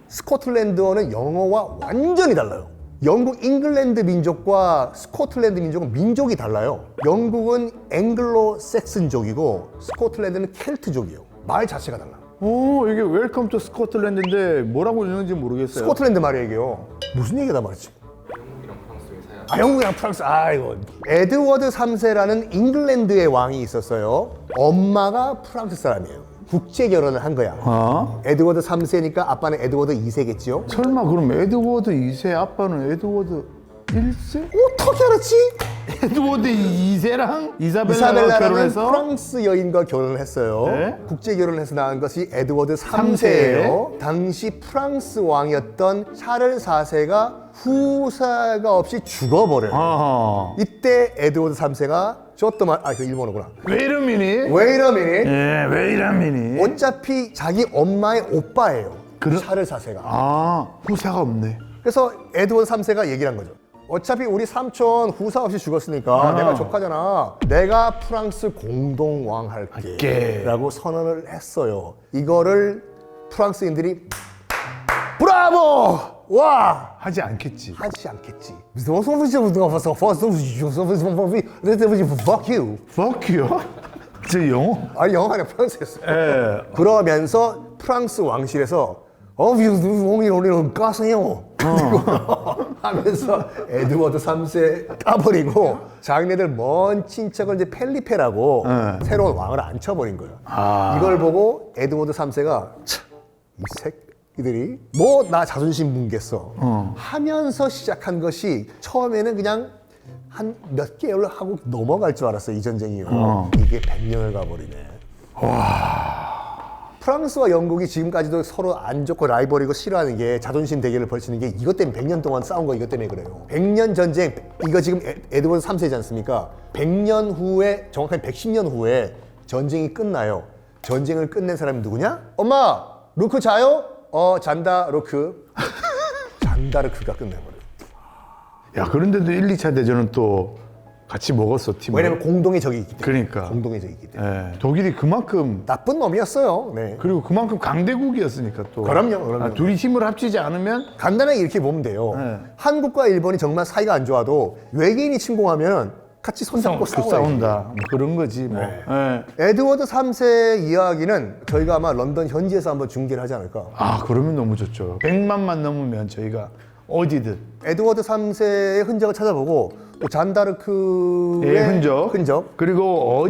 스코틀랜드어는 영어와 완전히 달라요. 영국 잉글랜드 민족과 스코틀랜드 민족은 민족이 달라요. 영국은 앵글로 섹슨족이고 스코틀랜드는 켈트족이에요. 말 자체가 달라. 이게 웰컴 투 스코틀랜드인데 뭐라고 읽는지 모르겠어요. 스코틀랜드 말이에요. 무슨 얘기다 말이지? 영국이랑 프랑스 회사야. 영국이랑 프랑스. 이거 에드워드 3세라는 잉글랜드의 왕이 있었어요. 엄마가 프랑스 사람이에요. 국제 결혼을 한 거야. 에드워드 3세니까 아빠는 에드워드 2세겠지요? 설마 그럼 에드워드 2세 아빠는 에드워드 1세? 어떻게 알았지? 에드워드 2세랑 이사벨라가 이사벨라라는 결혼해서 프랑스 여인과 결혼을 했어요. 네? 국제 결혼을 해서 낳은 것이 에드워드 3세예요. 삼세. 당시 프랑스 왕이었던 샤를 4세가 후사가 없이 죽어버려요. 아하. 이때 에드워드 3세가 그 일본어구나. Wait a minute. Wait a minute. 예, wait a minute. 어차피 자기 엄마의 오빠예요. 그래? 샤를 4세가. 후사가 없네. 그래서 에드워드 3세가 얘기를 한 거죠. 어차피 우리 삼촌 후사 없이 죽었으니까 내가 조카잖아. 내가 프랑스 공동왕 할게 라고 선언을 했어요. 이거를 프랑스인들이 브라보! 와! 하지 않겠지. 하지 않겠지. Fuck you. Fuck you? 저 영어? 아니 영어 아니라 프랑스였어요. 예. 그러면서 프랑스 왕실에서 우리는 까세요 하면서 에드워드 3세 까버리고 자기네들 먼 친척을 이제 펠리페라고 새로운 왕을 앉혀버린 거예요. 이걸 보고 에드워드 3세가 이 새끼들이 뭐 나 자존심 뭉갰어 하면서 시작한 것이 처음에는 그냥 한 몇 개월 하고 넘어갈 줄 알았어요. 이 전쟁이요. 이게 100년을 가버리네. 프랑스와 영국이 지금까지도 서로 안 좋고 라이벌이고 싫어하는 게 자존심 대결을 벌이는 게 이것 때문에 100년 동안 싸운 거 이것 때문에 그래요. 100년 전쟁, 이거 지금 에드워드 3세지 않습니까? 100년 후에, 정확하게 110년 후에 전쟁이 끝나요. 전쟁을 끝낸 사람이 누구냐? 엄마, 루크 자요? 잔다, 루크. 잔다르크가 끝내버려요. 야, 그런데도 1, 2차 대전은 또 같이 먹었어, 팀을. 왜냐면 공동의 적이 있기 때문에. 그러니까. 공동의 적이 있기 때문에. 예. 독일이 그만큼 나쁜 놈이었어요. 네. 그리고 그만큼 강대국이었으니까 또. 그럼요. 둘이 힘을 합치지 않으면 간단하게 이렇게 보면 돼요. 네. 한국과 일본이 정말 사이가 안 좋아도 외계인이 침공하면 같이 손잡고 싸운다. 뭐 그런 거지 뭐. 네. 예. 에드워드 3세 이야기는 저희가 아마 런던 현지에서 한번 중계를 하지 않을까. 그러면 너무 좋죠. 100만만 넘으면 저희가 어디든. 에드워드 3세의 흔적을 찾아보고 또 잔다르크의 예, 흔적. 그리고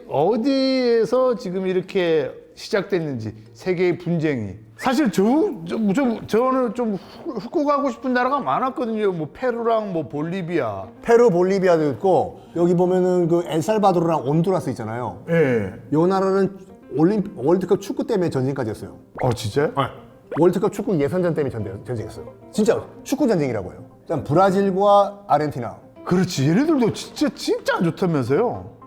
어디에서 지금 이렇게 시작됐는지 세계의 분쟁이. 사실 저는 좀 훑고 가고 싶은 나라가 많았거든요. 뭐 페루랑 뭐 볼리비아. 페루, 볼리비아도 있고 여기 보면은 그 엘살바도르랑 온두라스 있잖아요. 예. 이 나라는 월드컵 축구 때문에 전쟁까지였어요. 진짜요? 월드컵 축구 예선전 때문에 전쟁했어요. 진짜 축구 전쟁이라고 해요. 일단 브라질과 아르헨티나. 그렇지. 얘네들도 진짜 안 좋다면서요.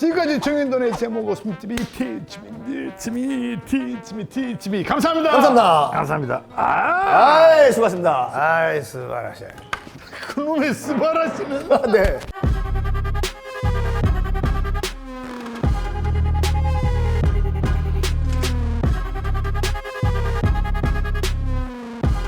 지금까지 정현돈의 제목은 숨집이 티치미 감사합니다. 감사합니다. 아이, 수고하셨습니다. 아이, 수고하셨어요. 그놈의 스바라시는 네.